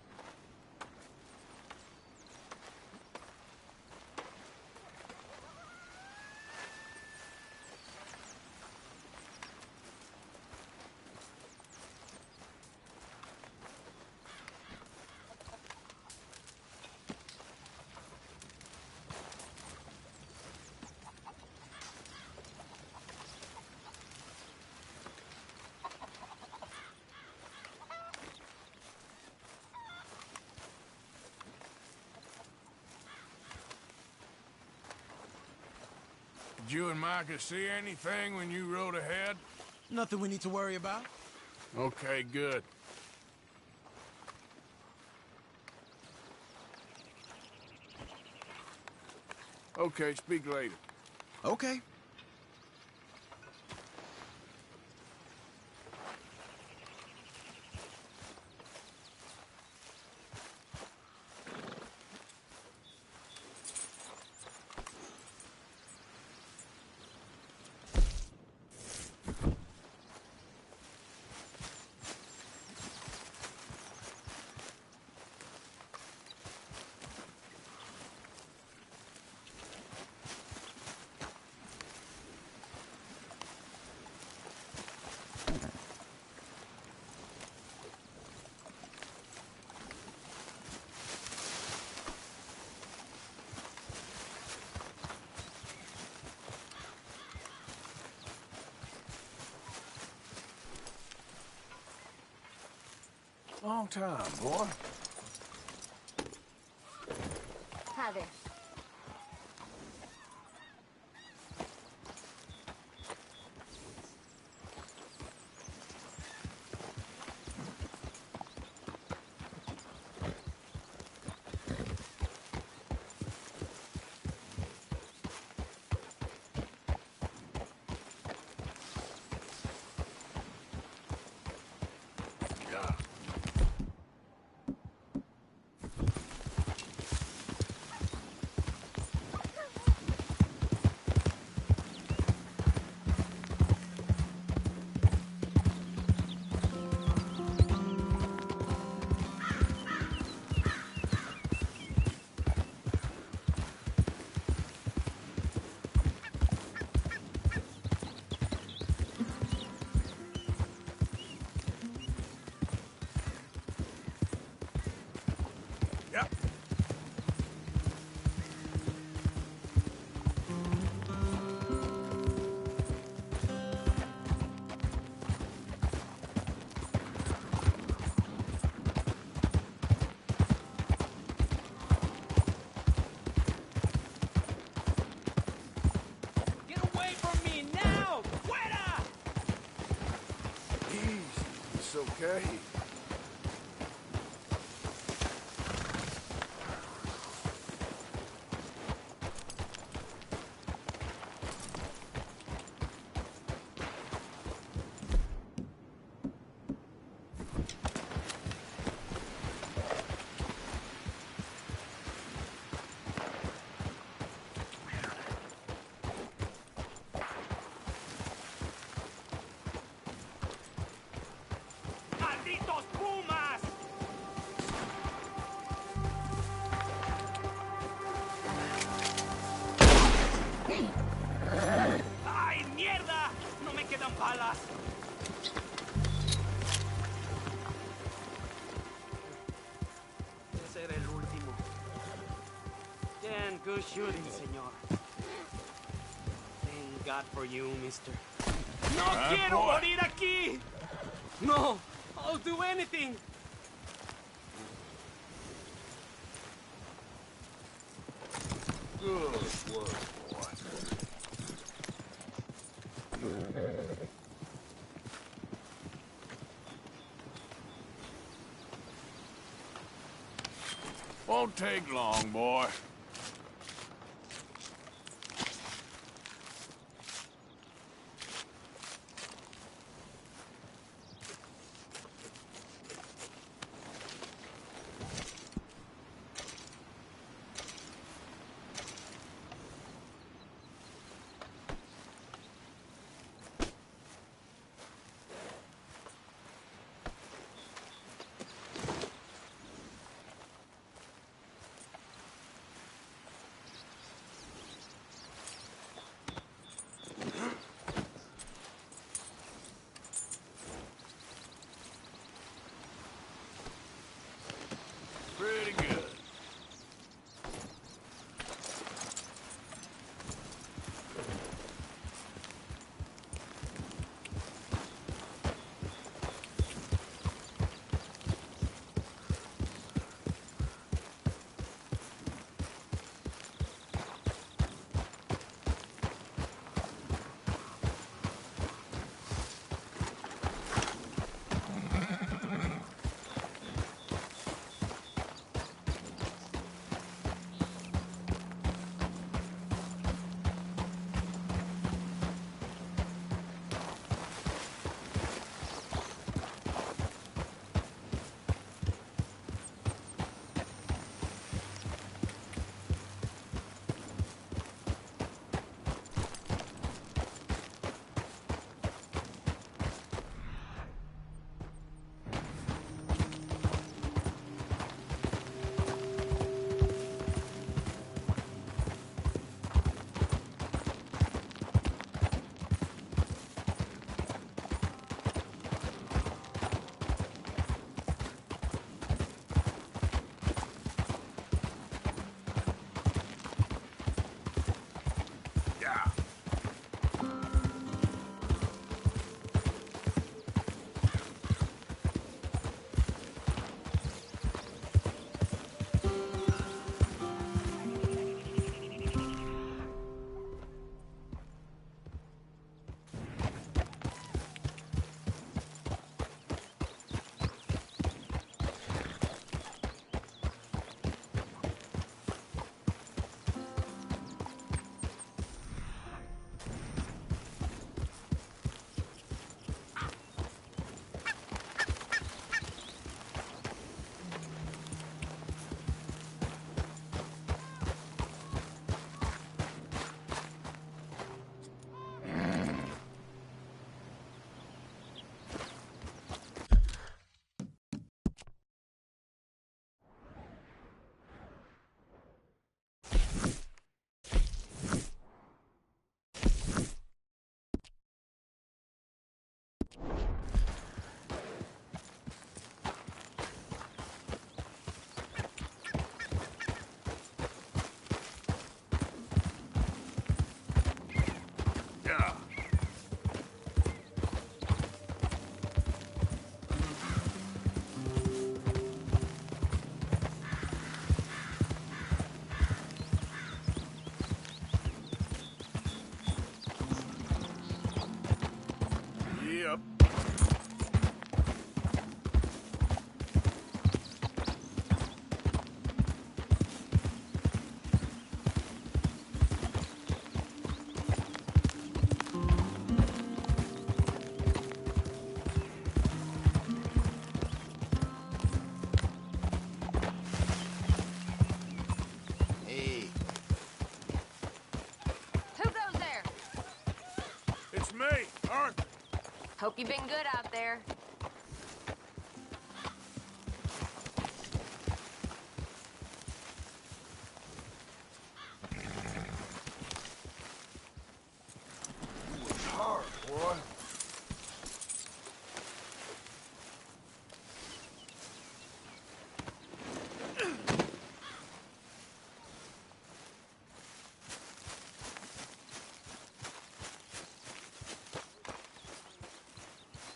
Did you and Micah see anything when you rode ahead? Nothing we need to worry about. Okay, good. Okay, speak later. Okay. Long time, boy. Hi there. Okay. ¡Ay, mierda! ¡No me quedan balas! Ese era el último. Damn good shooting, señor. Thank God for you, mister. ¡No quiero morir aquí! No! I'll do anything! Good work, boy. Won't take long, boy. Hope you've been good out there. It's hard, boy.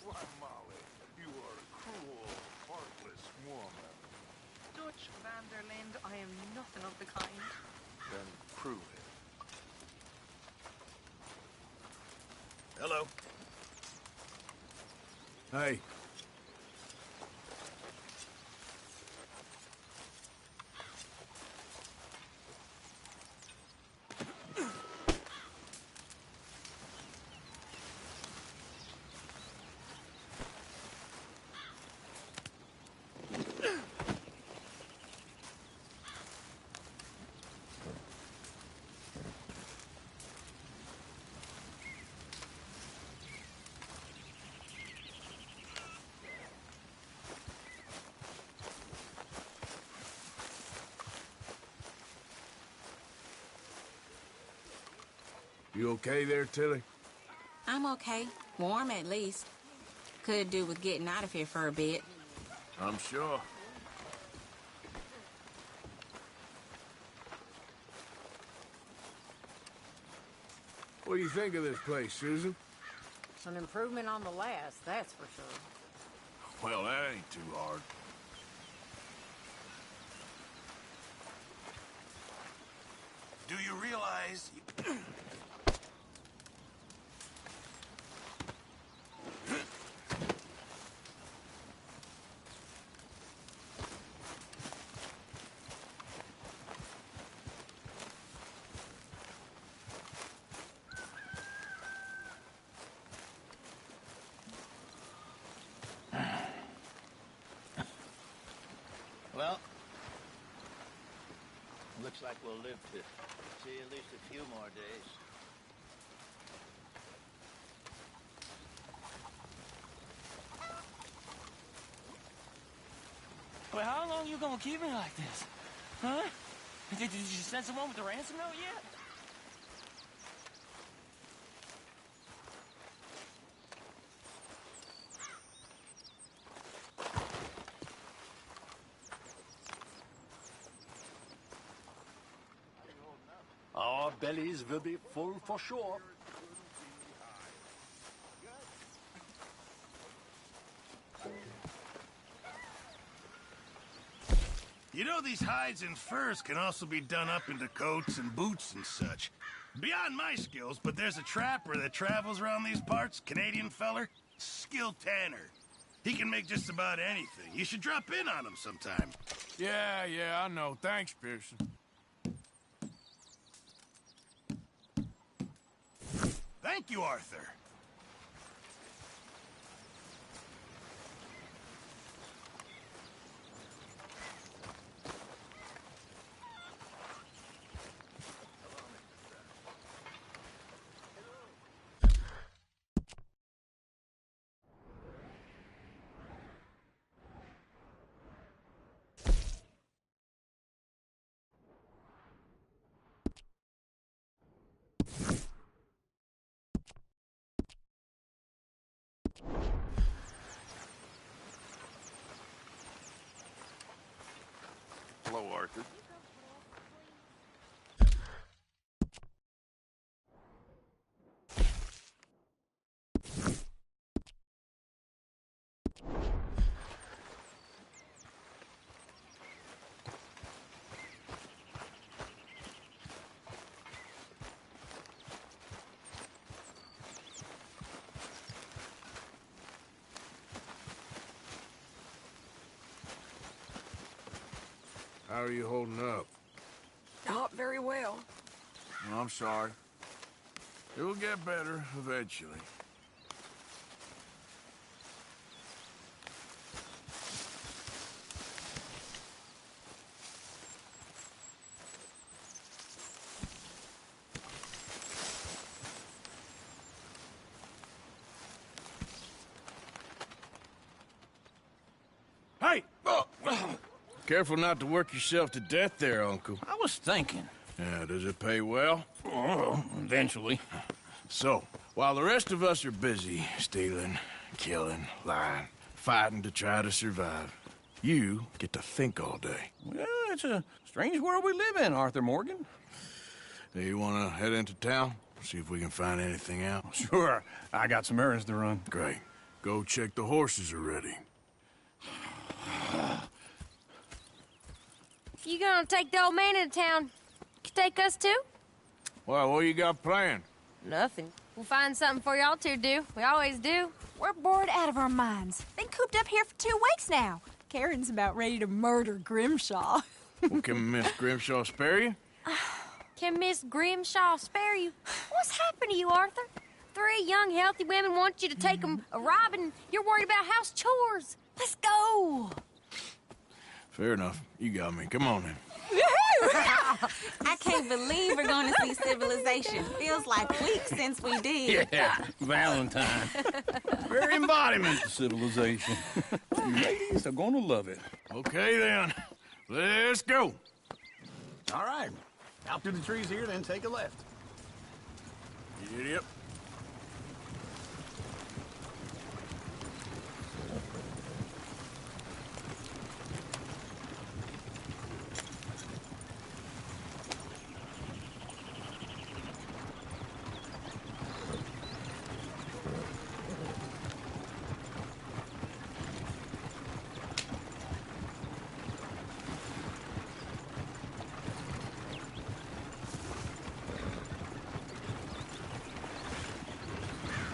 Why, Molly, you are a cruel, heartless woman. Dutch Vanderlinde, I am nothing of the kind. Then prove it. Hello. Hey. You okay there, Tilly? I'm okay. Warm, at least. Could do with getting out of here for a bit. I'm sure. What do you think of this place, Susan? It's an improvement on the last, that's for sure. Well, that ain't too hard. Do you realize... Well, looks like we'll live to see at least a few more days. Well, how long you gonna keep me like this? Huh? Did you send someone with the ransom note yet? Our bellies will be full for sure. You know, these hides and furs can also be done up into coats and boots and such. Beyond my skills, but there's a trapper that travels around these parts, Canadian feller, skilled tanner. He can make just about anything. You should drop in on him sometime. Yeah, I know. Thanks, Pearson. Thank you, Arthur. Hello, Arthur. How are you holding up? Not very well. I'm sorry. It will get better eventually. Hey! Careful not to work yourself to death there, Uncle. I was thinking. Yeah, does it pay well? Oh, eventually. So, while the rest of us are busy stealing, killing, lying, fighting to try to survive, you get to think all day. Well, it's a strange world we live in, Arthur Morgan. Hey, you want to head into town? See if we can find anything out? Sure. I got some errands to run. Great. Go check the horses are ready. You gonna take the old man into town? You take us too? Well, what you got planned? Nothing. We'll find something for y'all to do. We always do. We're bored out of our minds. Been cooped up here for 2 weeks now. Karen's about ready to murder Grimshaw. Well, can Miss Grimshaw spare you? Can Miss Grimshaw spare you? What's happened to you, Arthur? 3 young, healthy women want you to take them a robbing. You're worried about house chores. Let's go. Fair enough. You got me. Come on then. I can't believe we're going to see civilization. Feels like weeks since we did. Yeah, Valentine. Very embodiment of civilization. You ladies are going to love it. Okay, then. Let's go. All right. Out through the trees here, then take a left. Yep.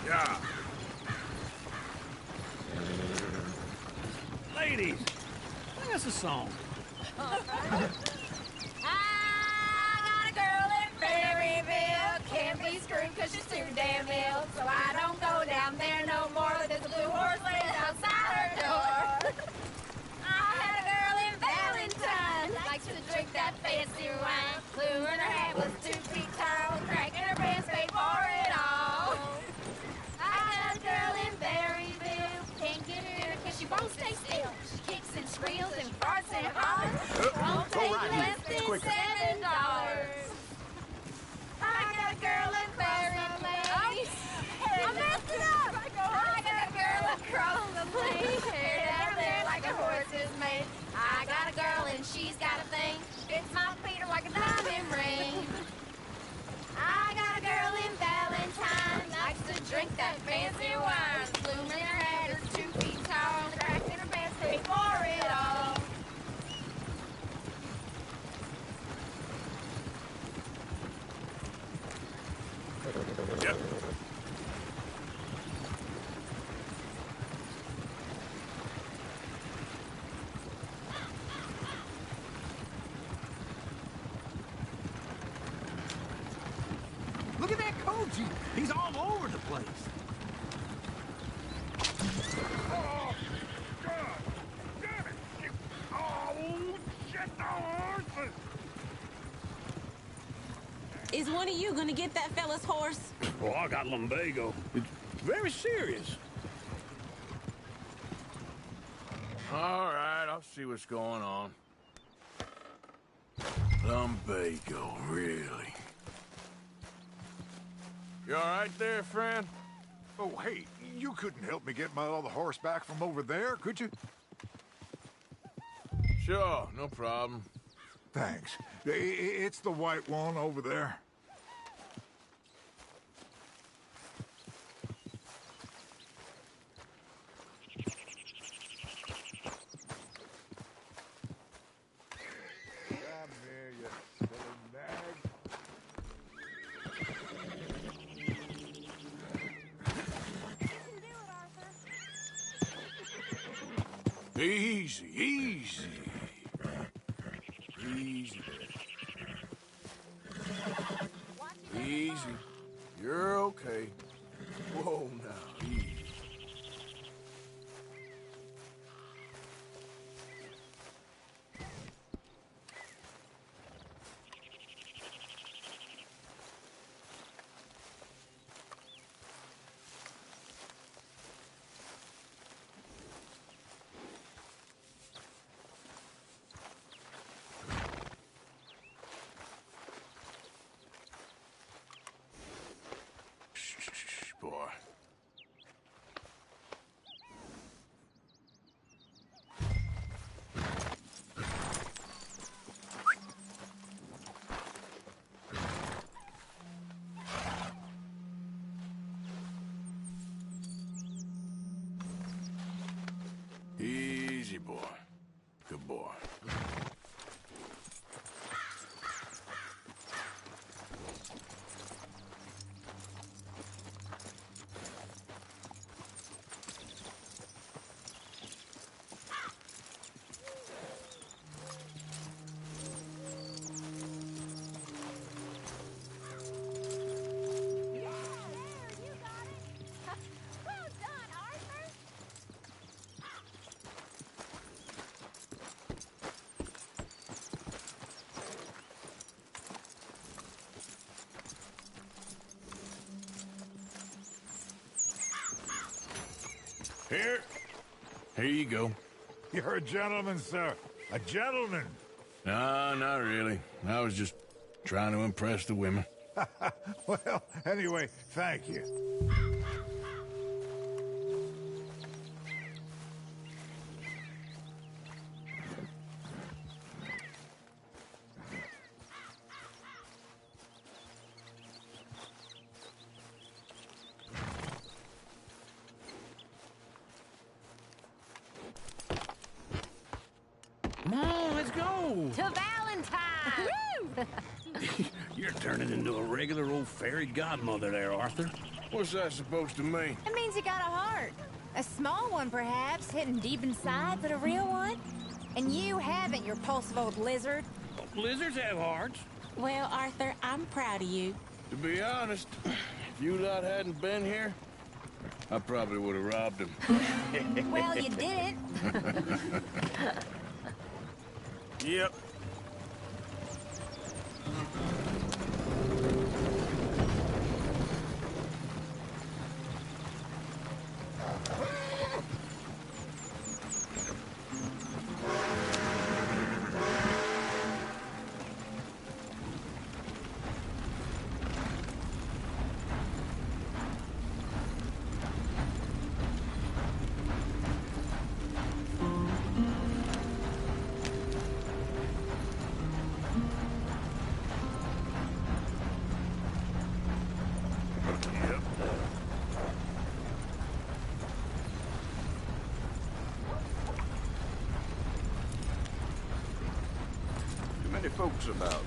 Yeah. Ladies, sing us a song. I got a girl in Berryville. Can't be screwed because she's too damn ill. So I don't go down there no more. There's a blue horse laying outside her door. I had a girl in Valentine. Likes to drink that fancy wine. Blue in her hat was 2 feet tall. Cracking her pants paid for it all. I had a girl in Berryville. Can't get her because she won't stay still. She kicks and squeals and farts and hollers. Won't take less than $7. I got a girl in Berryville. I messed it up. I got a girl across the lane. Hair down there like a horse is made. I got a girl and she's got a thing. Fits my feet are like a diamond ring. I got a girl in Valentine. Likes to drink that fancy wine. Bloom in her head is 2 feet tall. Crack in her pants, pay for it all. Yep. Look at that coach. He's all over the place. Oh, God! Damn it! Oh, shit, the horses! Is one of you going to get that fella's horse? Oh, I got lumbago. It's very serious. All right, I'll see what's going on. Lumbago, really? You all right there, friend? Oh, hey, you couldn't help me get my other horse back from over there, could you? Sure, no problem. Thanks. It's the white one over there. Come here, you silly nag. Easy, easy. Easy. Easy. You're okay. Whoa, now, easy. boy. Good boy. Here you go. You're a gentleman, sir. A gentleman. No, not really. I was just trying to impress the women. Well, anyway, thank you. Come on, let's go. To Valentine! You're turning into a regular old fairy godmother there, Arthur. What's that supposed to mean? It means you got a heart. A small one, perhaps, hidden deep inside, but a real one. And you haven't, you repulsive old lizard. Lizards have hearts. Well, Arthur, I'm proud of you. To be honest, if you lot hadn't been here, I probably would have robbed him. Well, you didn't. Yep. Too many folks about.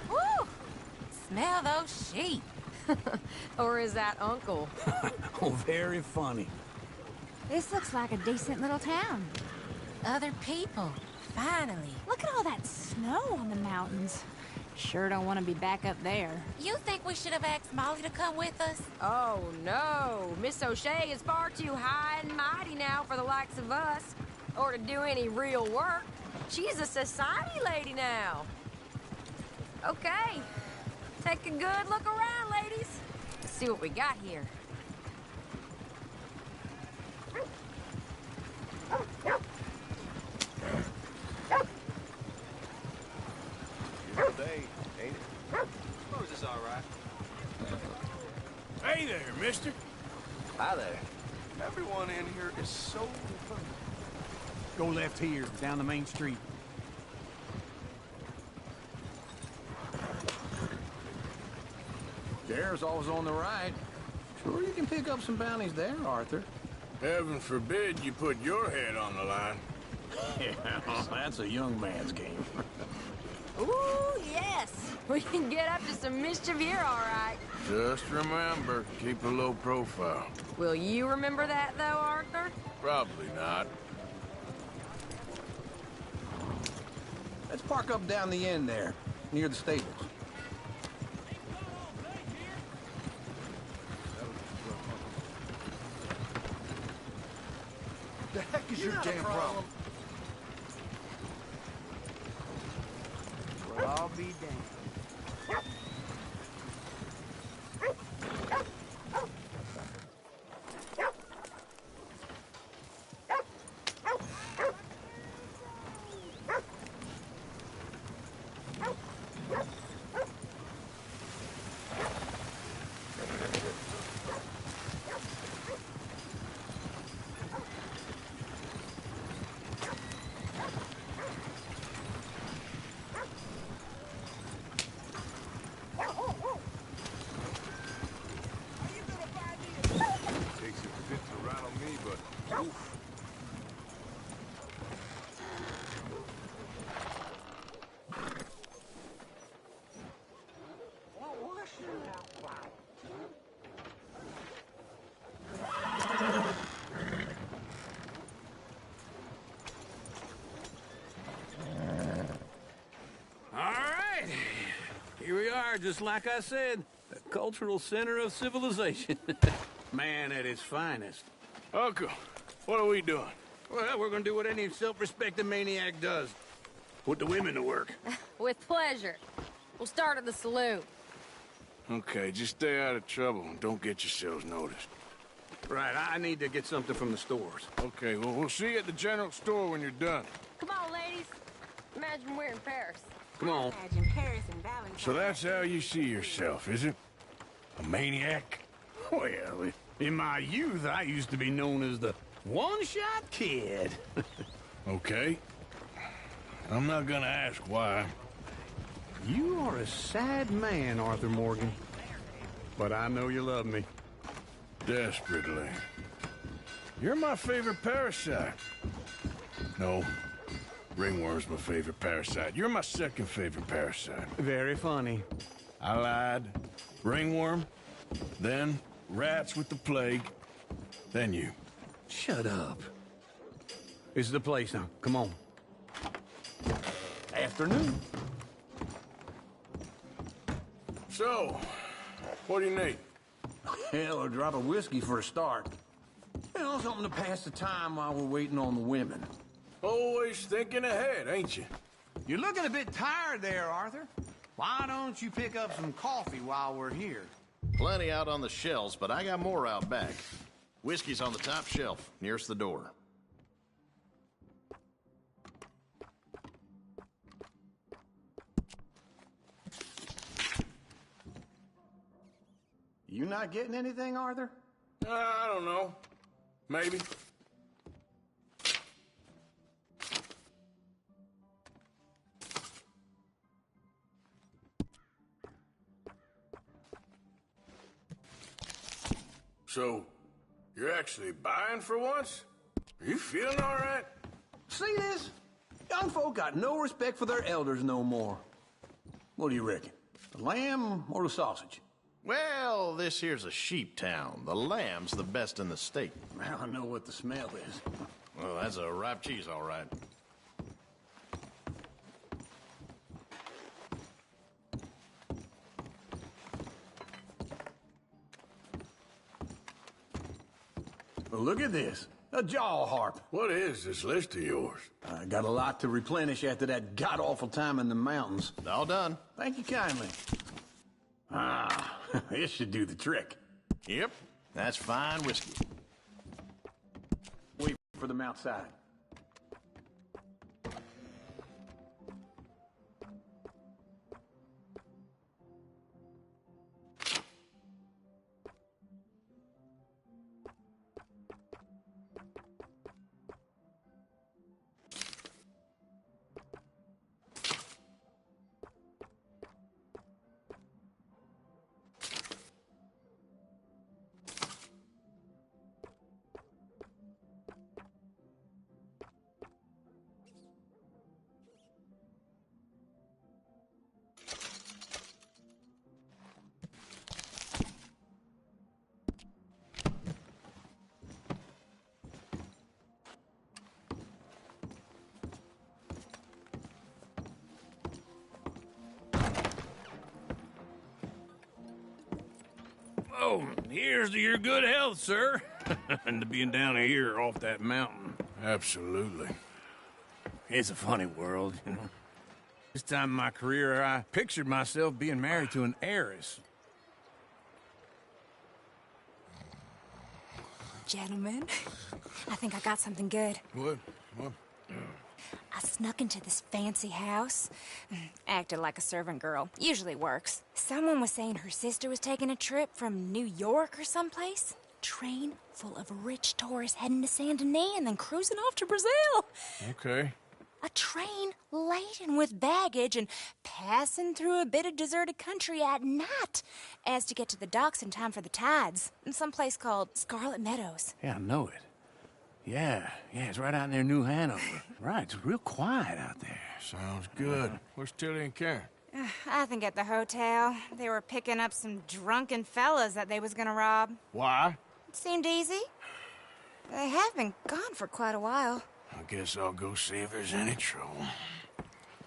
Woo! Smell those sheep. Or is that Uncle? Oh, very funny. This looks like a decent little town. Other people. Finally. Look at all that snow on the mountains. Sure don't want to be back up there. You think we should have asked Molly to come with us? Oh, no. Miss O'Shea is far too high and mighty now for the likes of us, or to do any real work. She's a society lady now. Okay. Take a good look around, ladies. Let's see what we got here. Day, ain't it? Suppose it's all right. Hey there, mister. Hi there. Everyone in here is so fun. Go left here, down the main street. There's always on the right. Sure, you can pick up some bounties there, Arthur. Heaven forbid you put your head on the line. Yeah, that's a young man's game. Ooh, yes. We can get up to some mischief here, all right. Just remember, keep a low profile. Will you remember that, though, Arthur? Probably not. Let's park up down the end there, near the stables. The heck is your damn problem? Well, I'll be damned. just like I said. The cultural center of civilization. Man at its finest. Uncle, what are we doing? Well, we're gonna do what any self-respecting maniac does. Put the women to work. With pleasure. We'll start at the saloon. Okay, just stay out of trouble and don't get yourselves noticed. Right, I need to get something from the stores. Okay, well, we'll see you at the general store when you're done. Come on, ladies. Imagine we're in Paris. Come on. Imagine Paris and Valentine. So that's how you see yourself, is it? A maniac? Well, in my youth, I used to be known as the one-shot kid. Okay. I'm not gonna ask why. You are a sad man, Arthur Morgan. But I know you love me. Desperately. You're my favorite parasite. No. Ringworm's my favorite parasite. You're my second favorite parasite. Very funny. I lied. Ringworm. Then rats with the plague. Then you. Shut up. This is the place now. Come on. Afternoon. So, what do you need? Hell, a drop of whiskey for a start. You know, something to pass the time while we're waiting on the women. Always thinking ahead, ain't you? You're looking a bit tired there, Arthur. Why don't you pick up some coffee while we're here? Plenty out on the shelves, but I got more out back. Whiskey's on the top shelf, nearest the door. You not getting anything, Arthur? I don't know. Maybe. So, you're actually buying for once? Are you feeling all right? See this? Young folk got no respect for their elders no more. What do you reckon? The lamb or the sausage? Well, this here's a sheep town. The lamb's the best in the state. Well, I know what the smell is. Well, that's a ripe cheese, all right. Well, look at this. A jaw harp. What is this list of yours? I got a lot to replenish after that god-awful time in the mountains. All done. Thank you kindly. Ah, this should do the trick. Yep, that's fine whiskey. Wait for them outside. Oh, here's to your good health, sir. And to being down here off that mountain. Absolutely. It's a funny world, you know. This time in my career, I pictured myself being married to an heiress. Gentlemen, I think I got something good. What? I snuck into this fancy house. Acted like a servant girl. Usually works. Someone was saying her sister was taking a trip from New York or someplace. Train full of rich tourists heading to Saint Denis and then cruising off to Brazil. Okay. A train laden with baggage and passing through a bit of deserted country at night as to get to the docks in time for the tides in some place called Scarlet Meadows. Yeah, I know it. Yeah, it's right out near New Hanover. Right, it's real quiet out there. Sounds good. Where's Tilly and Karen? I think at the hotel. They were picking up some drunken fellas that they was gonna rob. Why? It seemed easy. They have been gone for quite a while. I guess I'll go see if there's any trouble.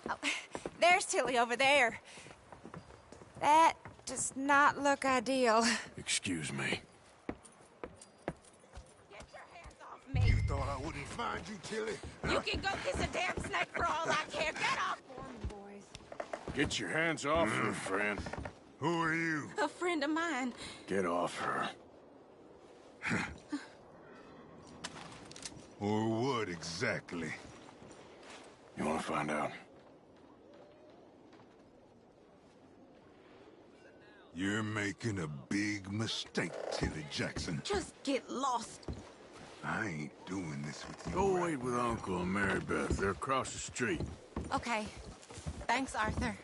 Oh, there's Tilly over there. That does not look ideal. Excuse me. You thought I wouldn't find you, Tilly? You can go kiss a damn snake for all I care. Get off! Get your hands off her, friend. Who are you? A friend of mine. Get off her. Or what exactly? You want to find out? You're making a big mistake, Tilly Jackson. Just get lost. I ain't doing this with you. Go wait with Uncle and Mary Beth. They're across the street. Okay. Thanks, Arthur.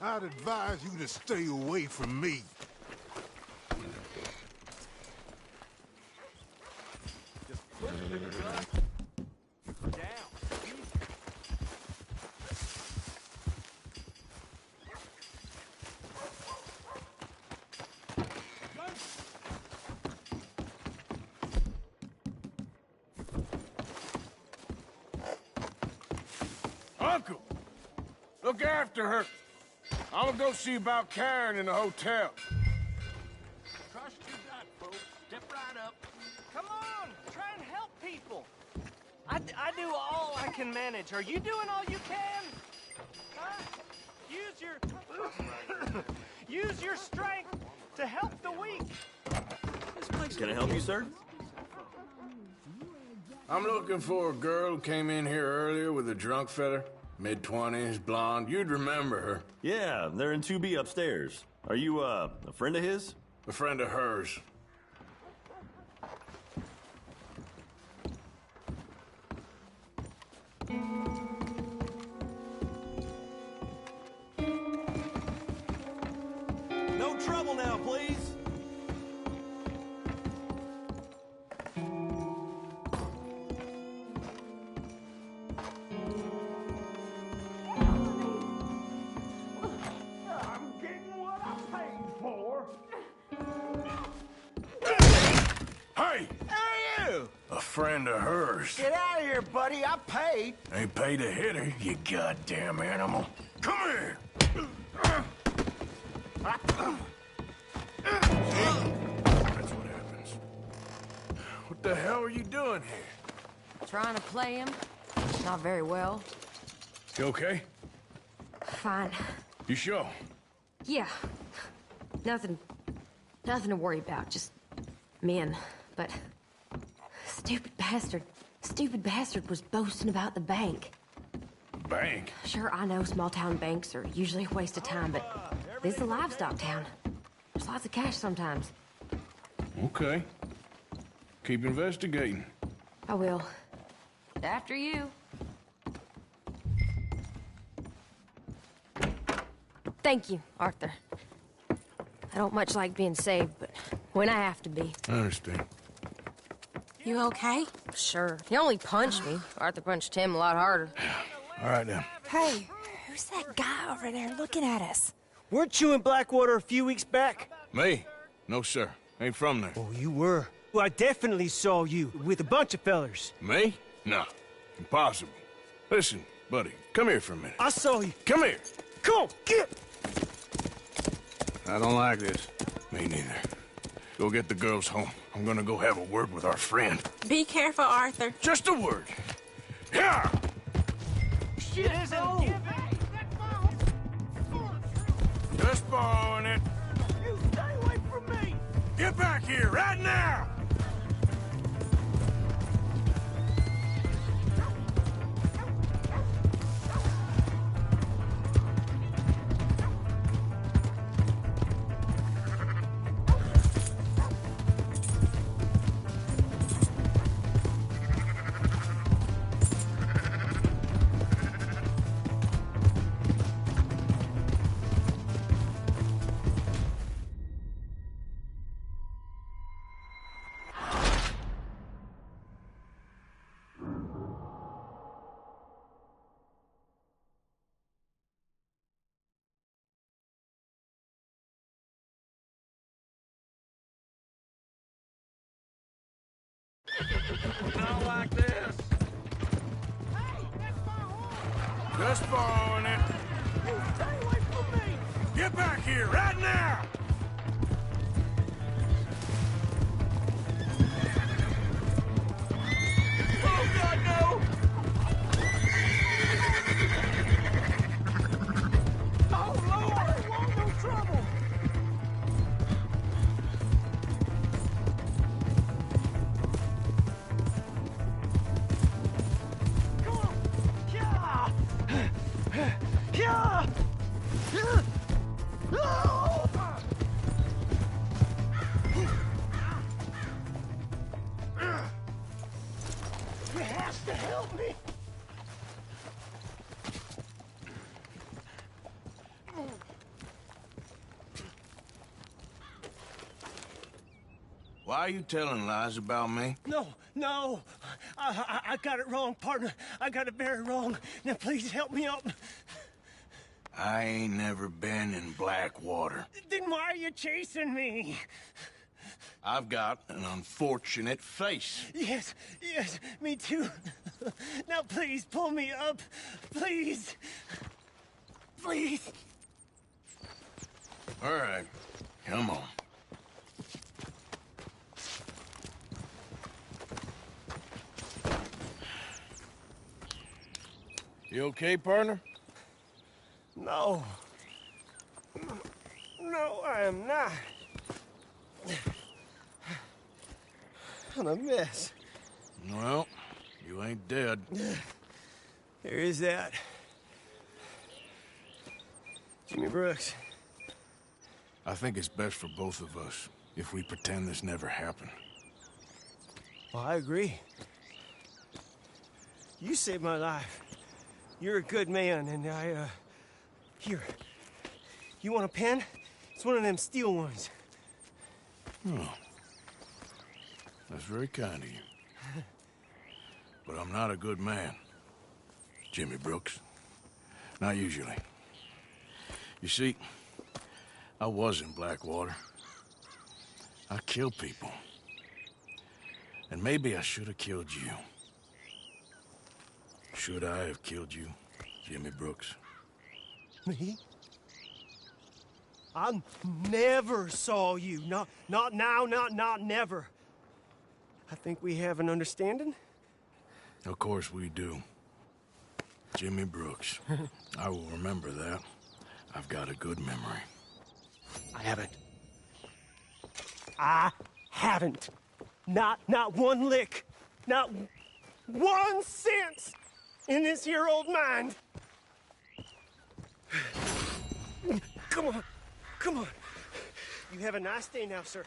I'd advise you to stay away from me. Uncle! Look after her. I'm gonna go see about Karen in the hotel. Trust your gut, folks. Step right up. Come on, try and help people. I do all I can manage. Are you doing all you can? Huh? Use your strength to help the weak. Can I help you, sir? I'm looking for a girl who came in here earlier with a drunk fella. Mid-20s, blonde. You'd remember her. Yeah, they're in 2B upstairs. Are you, a friend of his? A friend of hers. No trouble now, please. Hey! Who are you? A friend of hers. Get out of here, buddy. I paid. Ain't paid to hit her, you goddamn animal. Come here! That's what happens. What the hell are you doing here? Trying to play him. Not very well. You okay? Fine. You sure? Yeah. Nothing to worry about. Just men. But stupid bastard was boasting about the bank. Bank? Sure, I know small town banks are usually a waste of time, but this is a livestock town. There's lots of cash sometimes. Okay. Keep investigating. I will. After you. Thank you, Arthur. I don't much like being saved, but when I have to be. I understand. You okay? Sure. He only punched me. Arthur punched him a lot harder. All right, then. Hey, who's that guy over there looking at us? Weren't you in Blackwater a few weeks back? Me? No, sir. Ain't from there. Oh, you were. Well, I definitely saw you with a bunch of fellers. Me? No. Impossible. Listen, buddy, come here for a minute. I saw you. Come here. Come on, get! I don't like this. Me neither. Go get the girls home. I'm gonna go have a word with our friend. Be careful, Arthur. Just a word. Yeah! It isn't giving. Just borrowing it. You stay away from me! Get back here right now! Not like this. Just following it. Stay away from me! Get back here, right now! Oh, God, no! Oh, Lord! I want no trouble! Come on! Yeah! Yeah! Oh! You have to help me! Why are you telling lies about me? No. I got it wrong, partner. I got it very wrong. Now, please help me up. I ain't never been in Blackwater. Then why are you chasing me? I've got an unfortunate face. Yes, me too. Now, please, pull me up. Please. Please. All right, come on. You okay, partner? No. No, I am not. I'm a mess. Well, you ain't dead. There is that. Jimmy Brooks. I think it's best for both of us if we pretend this never happened. Well, I agree. You saved my life. You're a good man, and here. You want a pen? It's one of them steel ones. Oh. That's very kind of you. But I'm not a good man, Jimmy Brooks. Not usually. You see, I was in Blackwater. I killed people. And maybe I should have killed you. Should I have killed you, Jimmy Brooks? Me? I never saw you. Not now, not never. I think we have an understanding. Of course we do. Jimmy Brooks. I will remember that. I've got a good memory. I haven't. Not one lick. Not 1 cent in this here old mind. Come on. You have a nice day now, sir.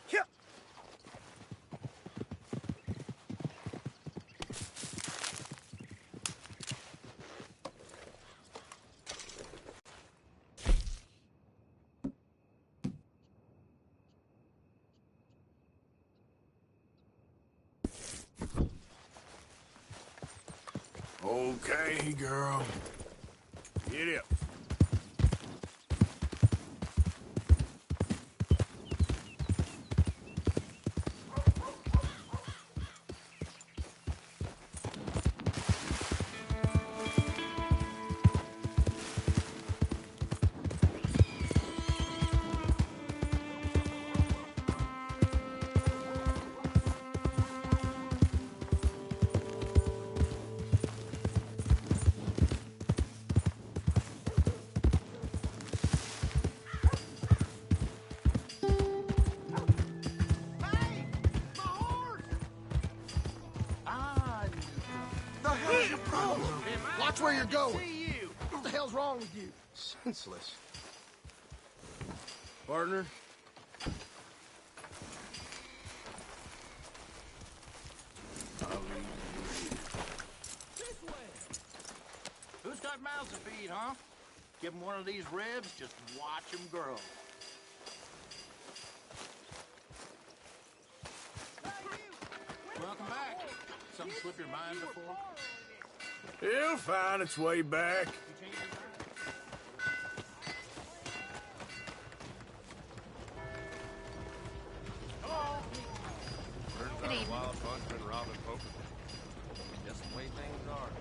Yeah. Okay, girl. Get up. Watch where you're going. What the hell's wrong with you? Senseless. Partner? Who's got mouths to feed, huh? Give him one of these ribs, just watch him grow. Welcome back. Something slip your mind before? It'll find its way back. Turns out a wild bunch been robbing poker. Just the way things are.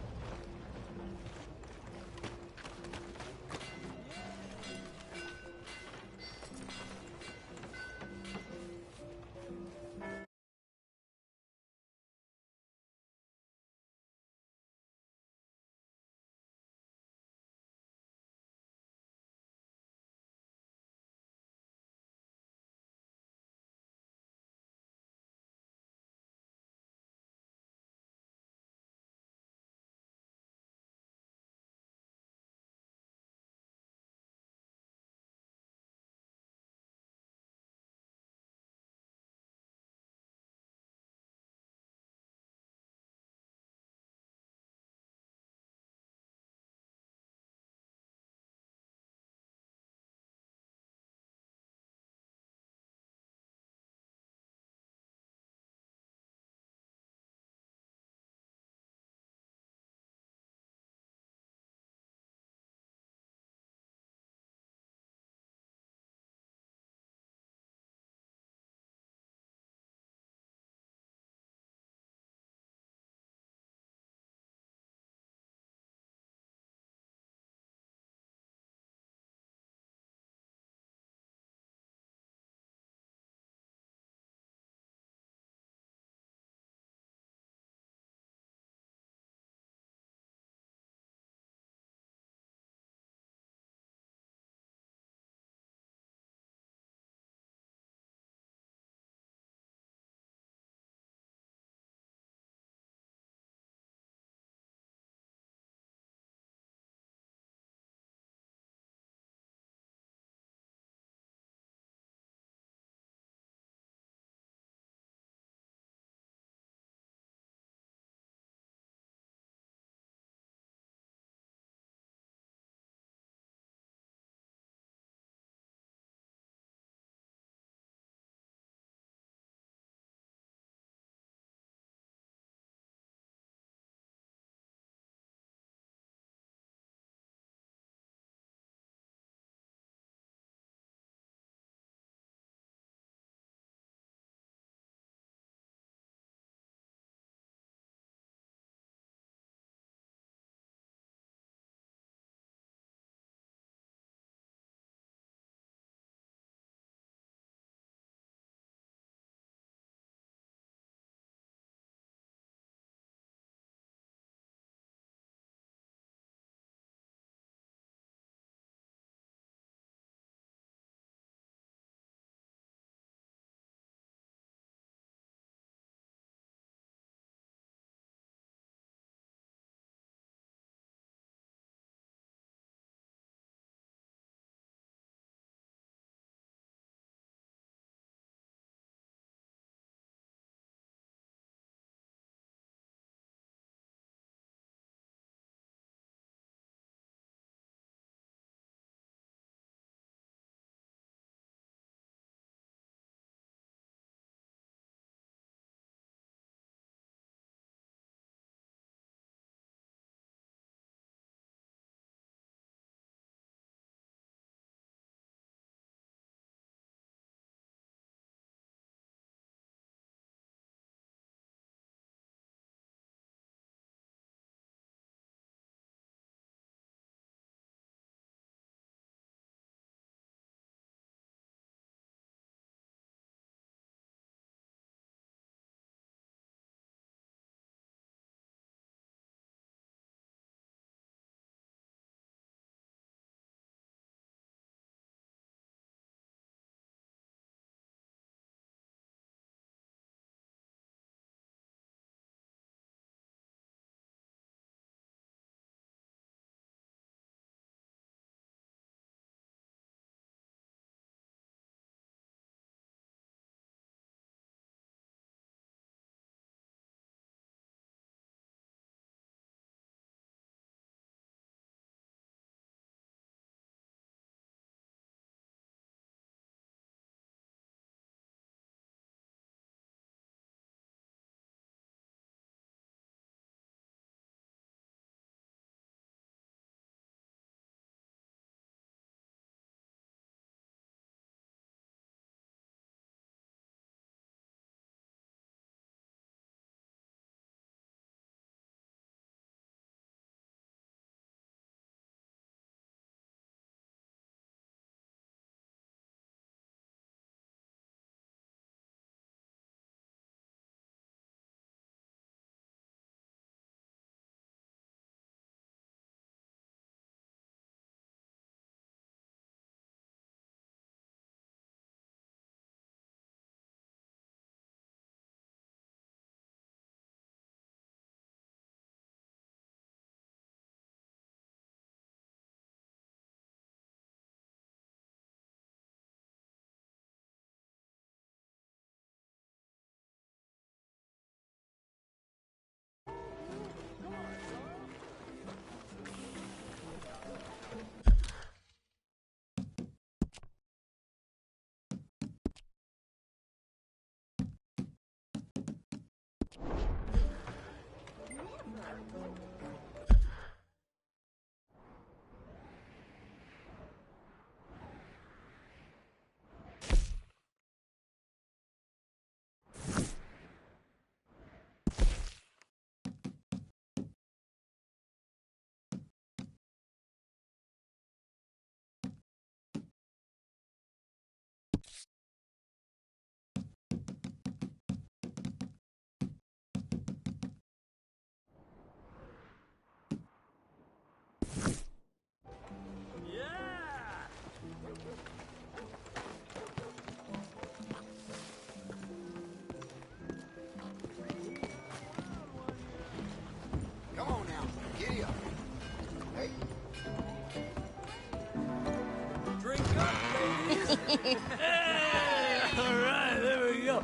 All right, there we go.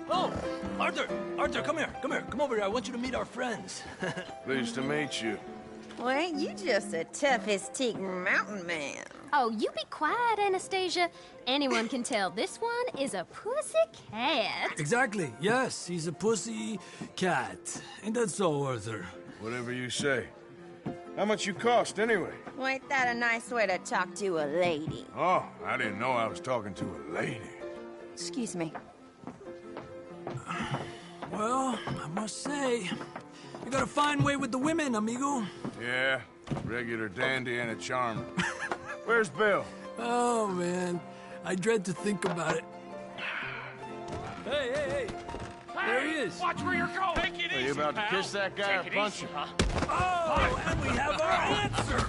Oh, Arthur, come here, come over here. I want you to meet our friends. Pleased to meet you. Well, ain't you just a tough-as-teak mountain man? Oh, you be quiet, Anastasia. Anyone can tell this one is a pussy cat. Exactly, yes, he's a pussy cat. Ain't that so, Arthur? Whatever you say. How much you cost, anyway? Well, ain't that a nice way to talk to a lady? Oh, I didn't know I was talking to a lady. Excuse me. Well, I must say, you got a fine way with the women, amigo. Yeah, regular dandy and a charm. Where's Bill? Oh, man, I dread to think about it. Hey! There he is. Watch where you're going. Take it Are easy, you about pal. to kiss that guy or Take it punch easy, him? huh? Oh, and we have our answer.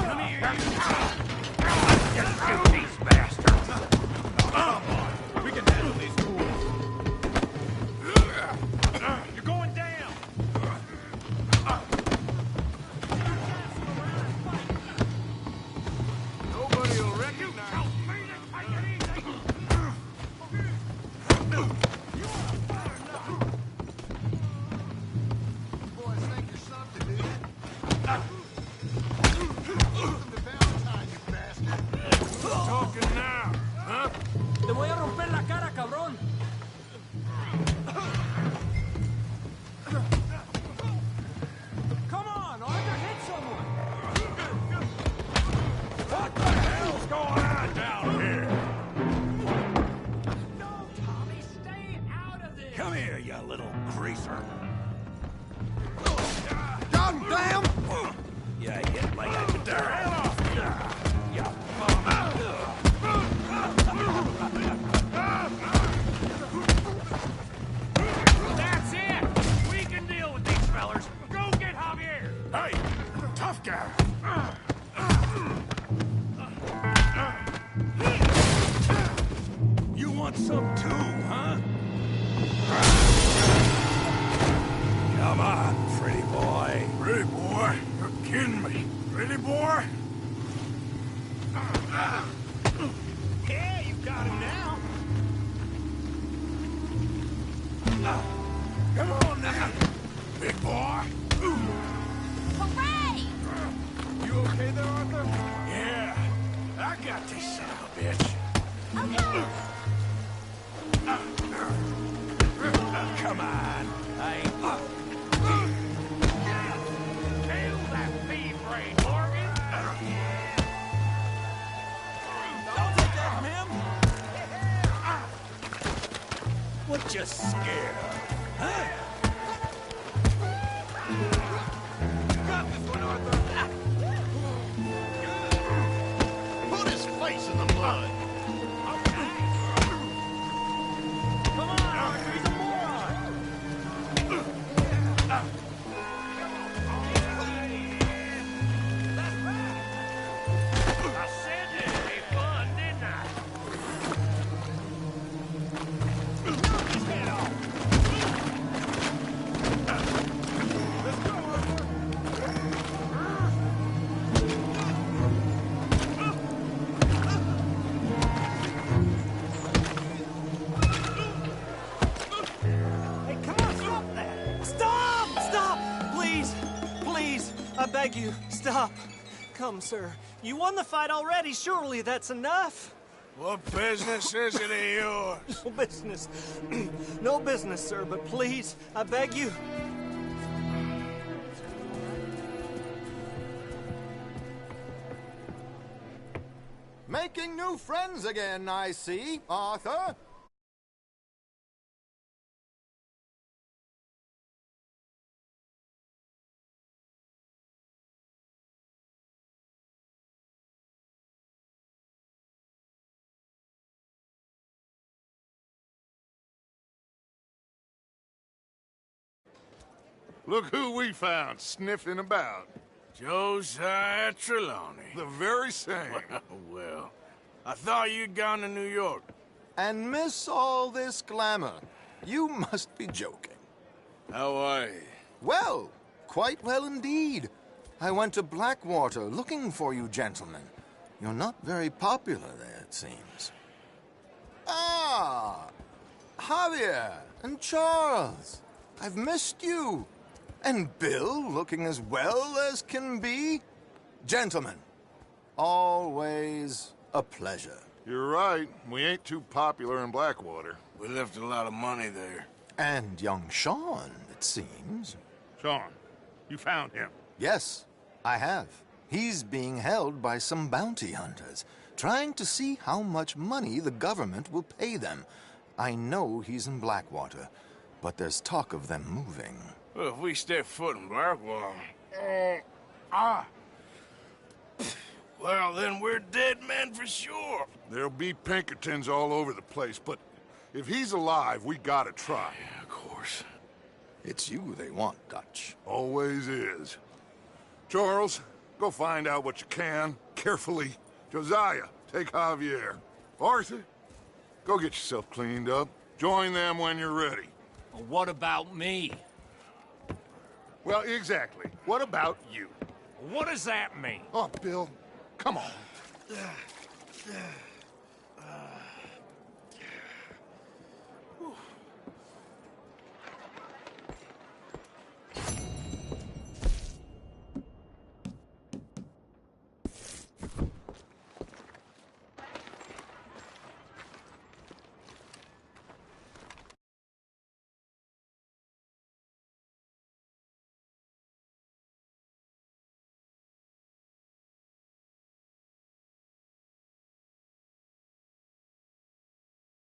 Come here, you. Just shoot these bastards. We can handle these fools. You're going down. Nobody will recognize me. Take it easy. Boys think you're something, do you? talking now, huh? Te voy a romper la cara, cabrón. Come on, Arthur, hit someone. What the hell's going on down here? No, Tommy, stay out of this. Come here, you little greaser. God damn! Yeah, hit like I could turn off. You bum. That's it. We can deal with these fellers. Go get Javier. Hey, tough guy. You want some too, huh? Come on, pretty boy. Pretty boy? You're kidding me. Pretty boy? Yeah, you got him now. Come on now, big boy. Hooray! You okay there, Arthur? Yeah, I got this son of a bitch. Come on. Kill that thief, Ray Morgan. Don't take that from him. What you scared of? Huh? Got this one, Arthur. Put his face in the mud. Come on, Arthur, he's a moron. I said it'd be fun, didn't I? Knock his head off. Let's go, Hey, come on, stop that! Stop! Stop! Please, I beg you, stop. Come, sir. You won the fight already. Surely that's enough. What business is it of yours? No business. No business, sir, but please, I beg you. Making new friends again, I see, Arthur. Look who we found sniffing about. Josiah Trelawney. The very same. Well, I thought you'd gone to New York. And miss all this glamour. You must be joking. How are you? Well, quite well indeed. I went to Blackwater looking for you gentlemen. You're not very popular there, it seems. Ah! Javier and Charles. I've missed you. And Bill looking as well as can be. Gentlemen, always a pleasure. You're right. We ain't too popular in Blackwater. We left a lot of money there. And young Sean, it seems. Sean, you found him? Yes, I have. He's being held by some bounty hunters, trying to see how much money the government will pay them. I know he's in Blackwater, but there's talk of them moving. Well, if we step foot in Blackwater... Well, then we're dead men for sure. There'll be Pinkertons all over the place, but if he's alive, we gotta try. Yeah, of course. It's you they want, Dutch. Always is. Charles, go find out what you can, carefully. Josiah, take Javier. Arthur, go get yourself cleaned up. Join them when you're ready. Well, what about me? Well, exactly. What about you? What does that mean? Oh, Bill, come on.